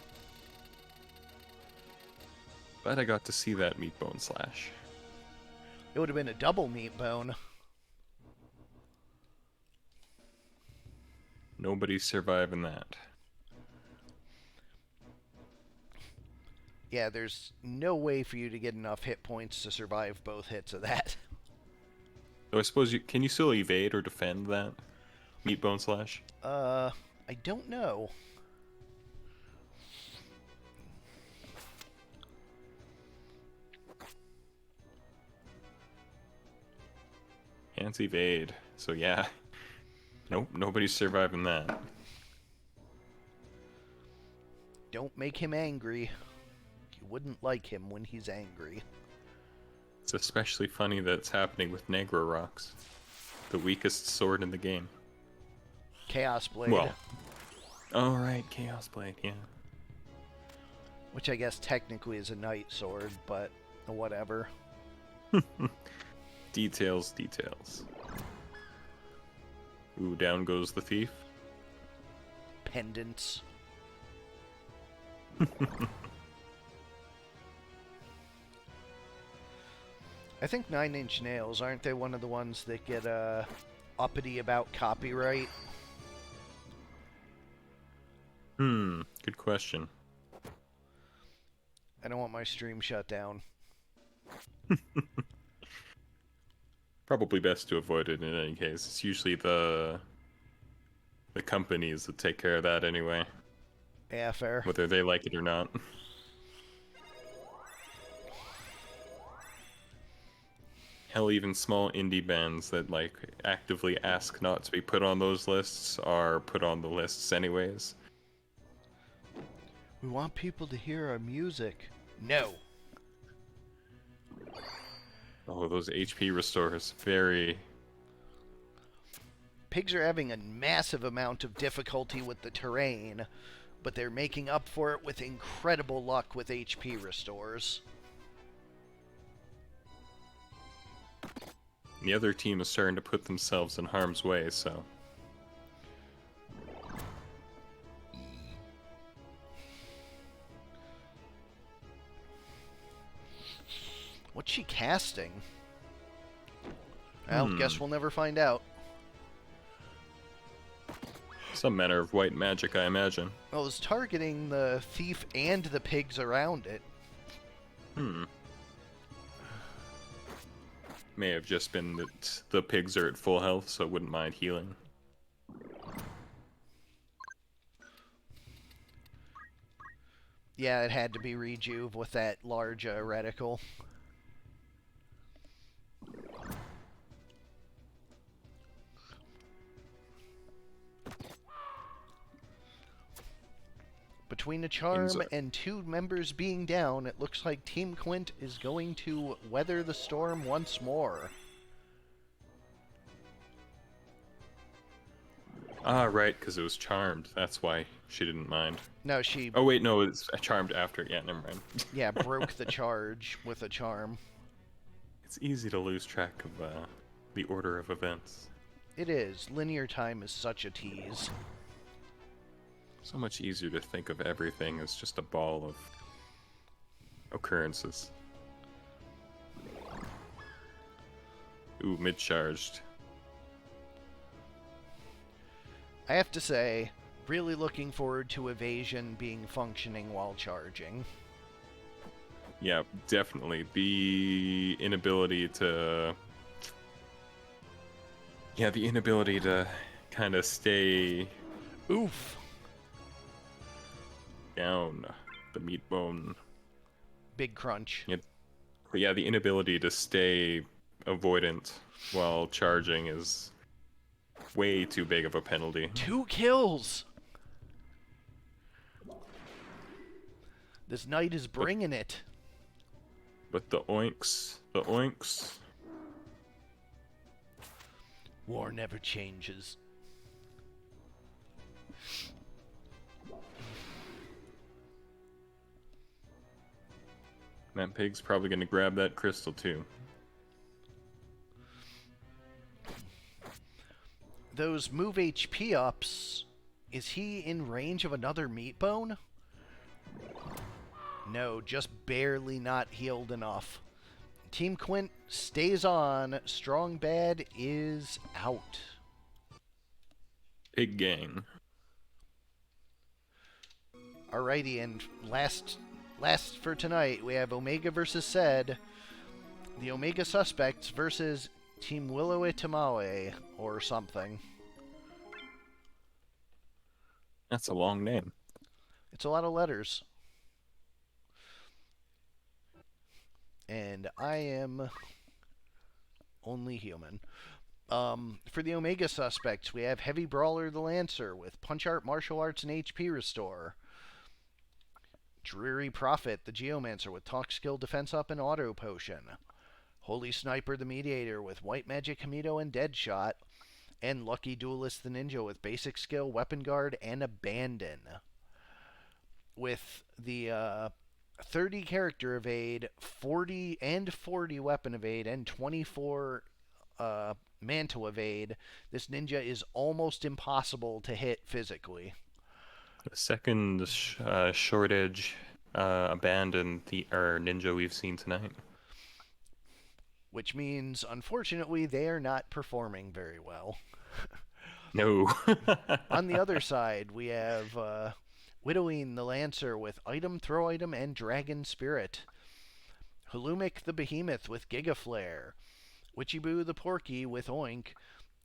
Glad I got to see that meat bone slash. It would have been a double meat bone. Nobody's surviving that. Yeah, there's no way for you to get enough hit points to survive both hits of that. So I suppose can you still evade or defend that meat bone slash? I don't know. Can't evade. So yeah. Nope, nobody's surviving that. Don't make him angry. You wouldn't like him when he's angry. It's especially funny that it's happening with Negro Rocks. The weakest sword in the game. Chaos Blade. Well. Alright, Chaos Blade, yeah. Which I guess technically is a knight sword, but whatever. Details, details. Ooh, down goes the thief. Pendants. I think 9 Inch Nails, aren't they one of the ones that get uppity about copyright? Good question. I don't want my stream shut down. Probably best to avoid it in any case. It's usually the companies that take care of that anyway, Yeah, fair. whether they like it or not. Hell, even small indie bands that like actively ask not to be put on those lists are put on the lists anyways. We want people to hear our music. No. Oh, those HP restores, very... Pigs are having a massive amount of difficulty with the terrain, but they're making up for it with incredible luck with HP restores. The other team is starting to put themselves in harm's way, so... What's she casting? Well, guess we'll never find out. Some manner of white magic, I imagine. Well, it's targeting the thief and the pigs around it. May have just been that the pigs are at full health, so I wouldn't mind healing. Yeah, it had to be rejuve with that large reticle. Between a charm and 2 members being down, it looks like Team Quint is going to weather the storm once more. Ah, right, because it was charmed. That's why she didn't mind. No, she... Oh, wait, no, it's charmed after. Yeah, never mind. yeah, broke the charge with a charm. It's easy to lose track of the order of events. It is. Linear time is such a tease. So much easier to think of everything as just a ball of occurrences. Ooh, mid-charged. I have to say, really looking forward to evasion being functioning while charging. Yeah, definitely. The inability to... yeah, the inability to kind of stay... oof! down the meat bone. Big crunch. Yeah, the inability to stay avoidant while charging is way too big of a penalty. 2 kills! This knight is bringing it. But the oinks. War never changes. That pig's probably gonna grab that crystal too. Those move HP ups, is he in range of another meat bone? No, just barely not healed enough. Team Quint stays on. Strong Bad is out. Pig gang. Alrighty, and last for tonight, we have Omega versus Sed. The Omegasuspekts versus Team Willow-Itamawe, or something. That's a long name. It's a lot of letters. And I am only human. For the Omegasuspekts, we have Heavy Brawler the Lancer with Punch Art, Martial Arts, and HP Restore. Dreary Prophet the Geomancer with Talk Skill, Defense Up, and Auto Potion. Holy Sniper the Mediator with White Magic, Hamito, and Deadshot. And Lucky Duelist the Ninja with Basic Skill, Weapon Guard, and Abandon. With the 30 character evade, 40 weapon evade, and 24 mantle evade, this ninja is almost impossible to hit physically. The second short edge abandon ninja we've seen tonight. Which means, unfortunately, they are not performing very well. No. On the other side, we have Widowing the Lancer with Item, Throw Item, and Dragon Spirit. Halumik the Behemoth with Gigaflare. Witchy-Boo the Porky with Oink.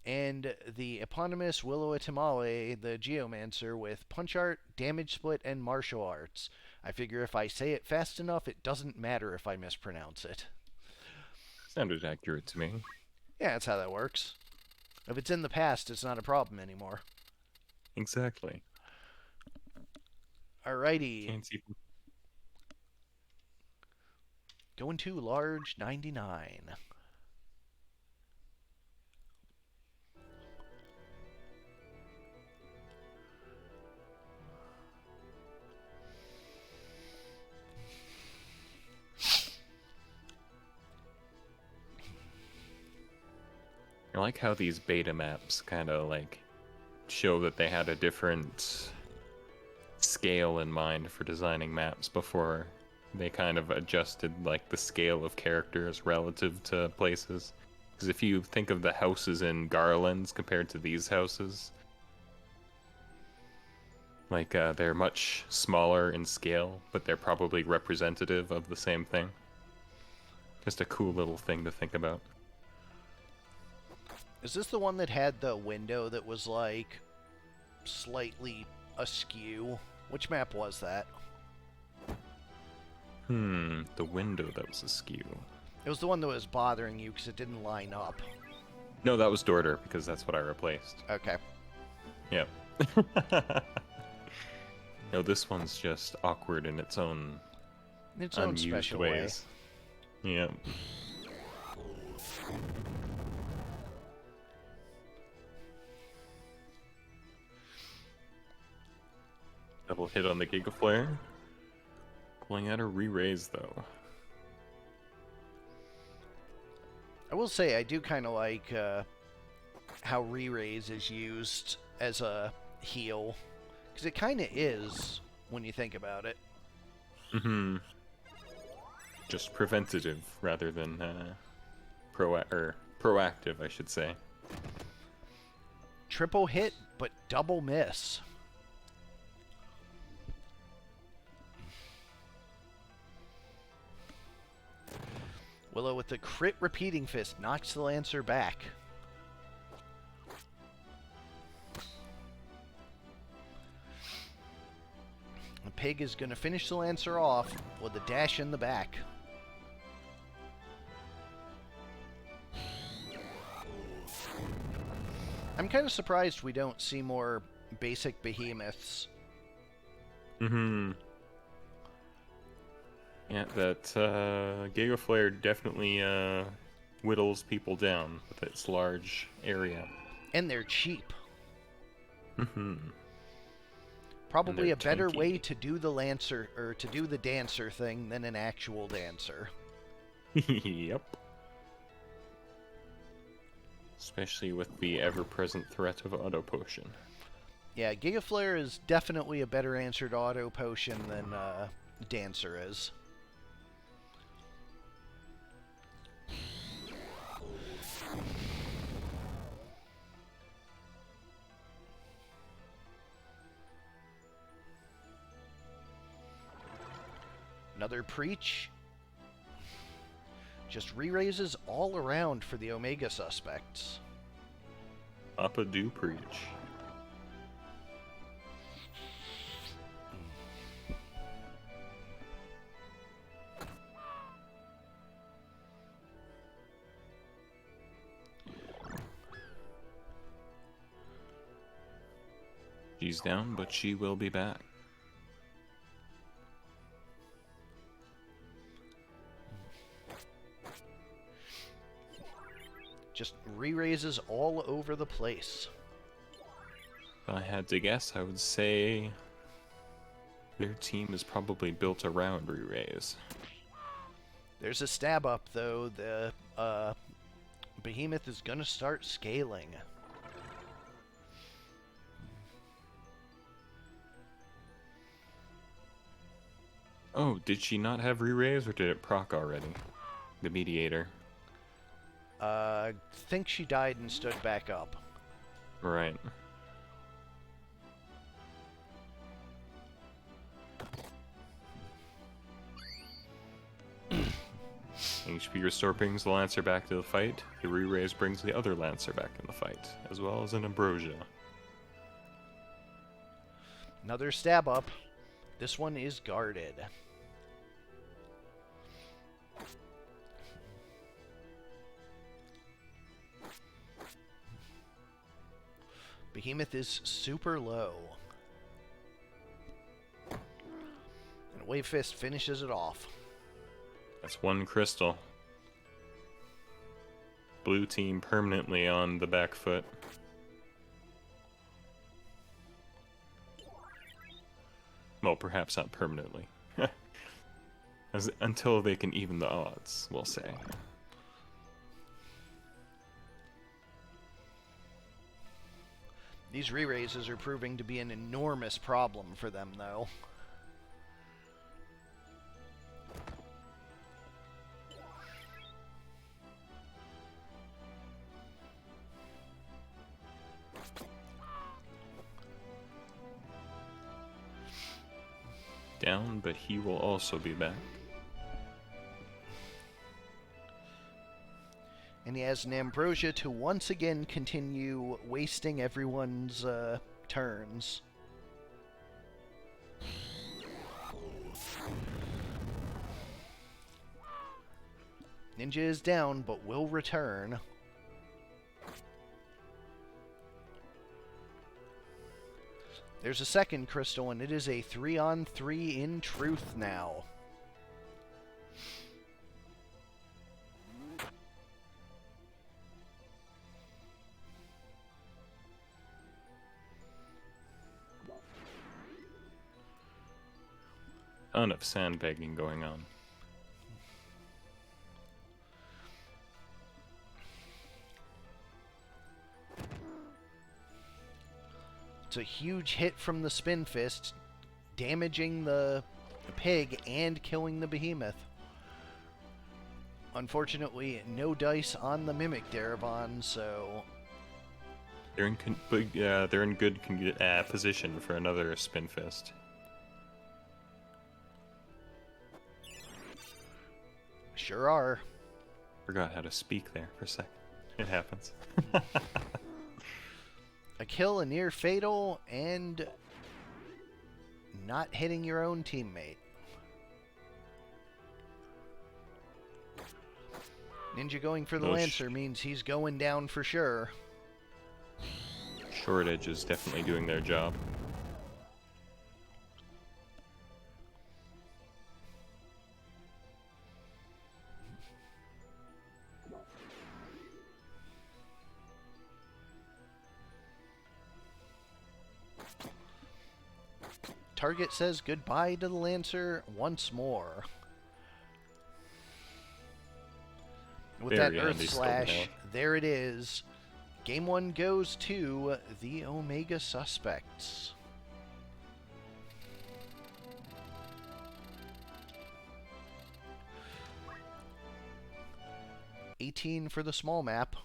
And the eponymous Willow-Itamawe the Geomancer with Punch Art, Damage Split, and Martial Arts. I figure if I say it fast enough, it doesn't matter if I mispronounce it. Sounded accurate to me. Yeah, that's how that works. If it's in the past, it's not a problem anymore. Exactly. Alrighty. Can't see. Going to large 99. I like how these beta maps kind of like show that they had a different scale in mind for designing maps before they kind of adjusted like the scale of characters relative to places. Because if you think of the houses in Garlands compared to these houses, like they're much smaller in scale, but they're probably representative of the same thing. Just a cool little thing to think about. Is this the one that had the window that was like slightly askew? Which map was that? The window that was askew. It was the one that was bothering you because it didn't line up. No, that was Dorter, because that's what I replaced. Okay. Yep. No, this one's just awkward in its own unused special ways. way. Yep. Double hit on the Giga Flare. Pulling out a re-raise, though. I will say I do kind of like how re-raise is used as a heal. Because it kind of is, when you think about it. Mm-hmm. Just preventative rather than proactive, I should say. Triple hit, but double miss. Willow with the crit repeating fist knocks the Lancer back. The Pig is going to finish the Lancer off with a dash in the back. I'm kind of surprised we don't see more basic behemoths. Mm-hmm. Yeah, that Giga Flare definitely whittles people down with its large area. And they're cheap. Mm-hmm. Probably a better tanky. way to do the Lancer, or to do the Dancer thing than an actual Dancer. Yep. Especially with the ever-present threat of Auto Potion. Yeah, Giga Flare is definitely a better answer to Auto Potion than Dancer is. Another Preach. Just re-raises all around for the Omegasuspekts. Papa do preach. She's down, but she will be back. Just re-raises all over the place. If I had to guess, I would say their team is probably built around re-raise. There's a stab up, though. The Behemoth is going to start scaling. Oh, did she not have re-raise, or did it proc already? The Mediator. I think she died and stood back up. Right. HP Restore brings the Lancer back to the fight. The re-raise brings the other Lancer back in the fight, as well as an Ambrosia. Another stab up. This one is guarded. Behemoth is super low. And Wave Fist finishes it off. That's one crystal. Blue team permanently on the back foot. Well, perhaps not permanently. Until they can even the odds, we'll say. These re-raises are proving to be an enormous problem for them, though. Down, but he will also be back. And he has an Ambrosia to once again continue wasting everyone's turns. Ninja is down, but will return. There's a second crystal, and it is a 3-on-3 in truth now. Ton of sandbagging going on. It's a huge hit from the Spin Fist, damaging the pig and killing the behemoth. Unfortunately, no dice on the Mimic Darabon, so... They're in good position for another Spin Fist. Sure are. Forgot how to speak there for a second. It happens. A kill, a near fatal, and not hitting your own teammate. Ninja going for the Lancer means he's going down for sure. Short Edge is definitely doing their job. Target says goodbye to the Lancer once more. With that Earth Slash, there it is. Game 1 goes to the Omegasuspekts. $18 for the small map.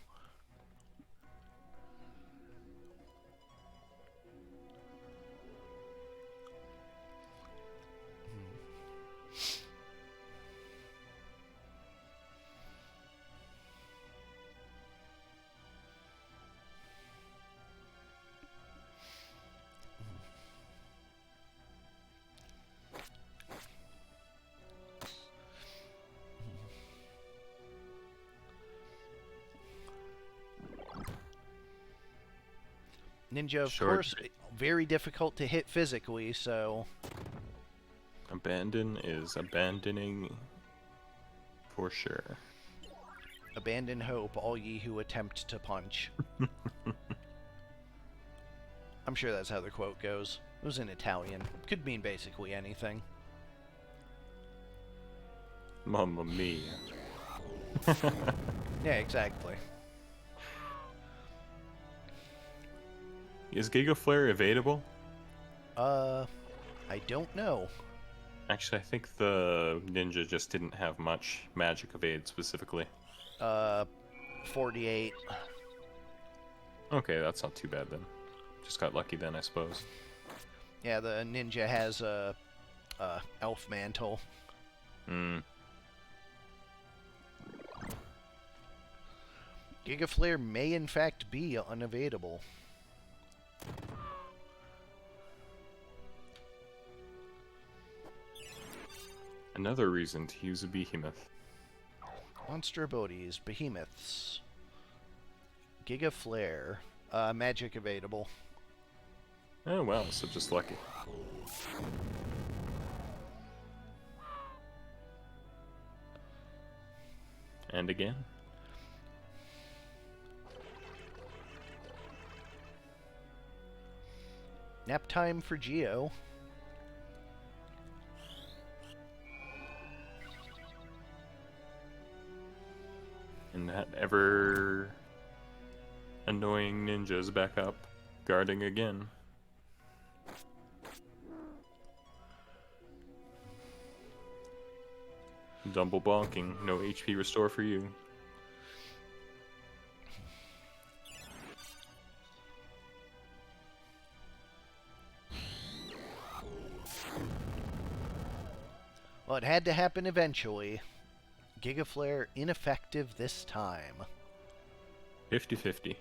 Ninja, of course, very difficult to hit physically, so... Abandon is abandoning for sure. Abandon hope, all ye who attempt to punch. I'm sure that's how the quote goes. It was in Italian. Could mean basically anything. Mamma mia. Yeah, exactly. Is Giga Flare evadable? I don't know. Actually, I think the ninja just didn't have much magic evade specifically. 48. Okay, that's not too bad then. Just got lucky then, I suppose. Yeah, the ninja has a elf mantle. Hmm. Giga Flare may in fact be unevadable. Another reason to use a behemoth. Monster abilities, behemoths. Giga Flare, magic evadable. Oh well, so just lucky. And again. Nap time for Geo. And that ever annoying ninja's back up, guarding again. Double bonking, no HP restore for you. Well, it had to happen eventually. Giga Flare ineffective this time. 50-50.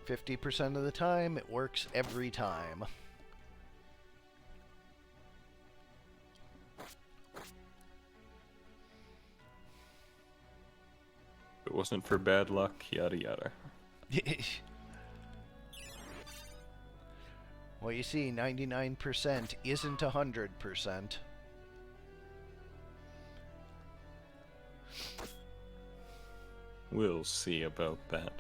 50% of the time, it works every time. If it wasn't for bad luck, yada yada. Well, you see, 99% isn't 100%. We'll see about that.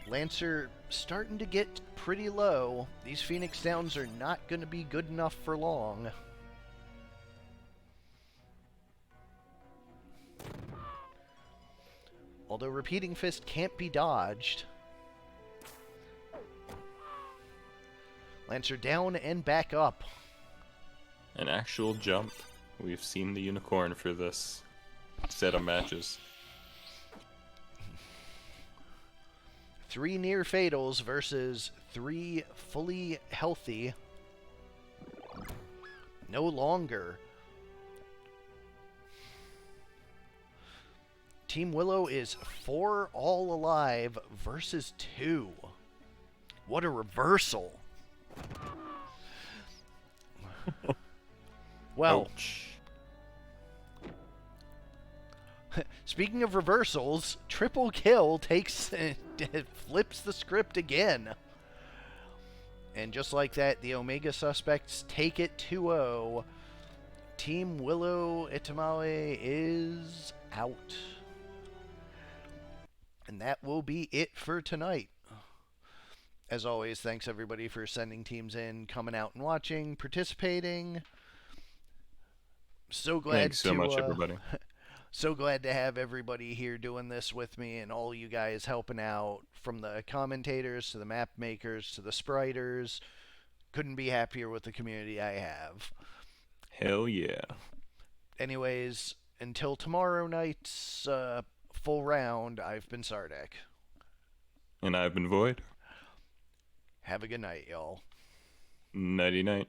Lancer starting to get pretty low. These Phoenix Downs are not going to be good enough for long. Although Repeating Fist can't be dodged. Lancer down and back up. An actual jump. We've seen the unicorn for this set of matches. 3 near fatals versus 3 fully healthy. No longer. Team Willow is 4 all alive versus 2. What a reversal. Well, Ouch. Speaking of reversals, triple kill takes flips the script again. And just like that, the Omegasuspekts take it 2-0. Team Willow Itamale is out. And that will be it for tonight. As always, thanks everybody for sending teams in, coming out and watching, participating. So glad Thanks so much, everybody. So glad to have everybody here doing this with me and all you guys helping out, from the commentators to the map makers to the spriters. Couldn't be happier with the community I have. Hell yeah. Anyways, until tomorrow night's full round, I've been Sardek. And I've been Void. Have a good night, y'all. Nighty night.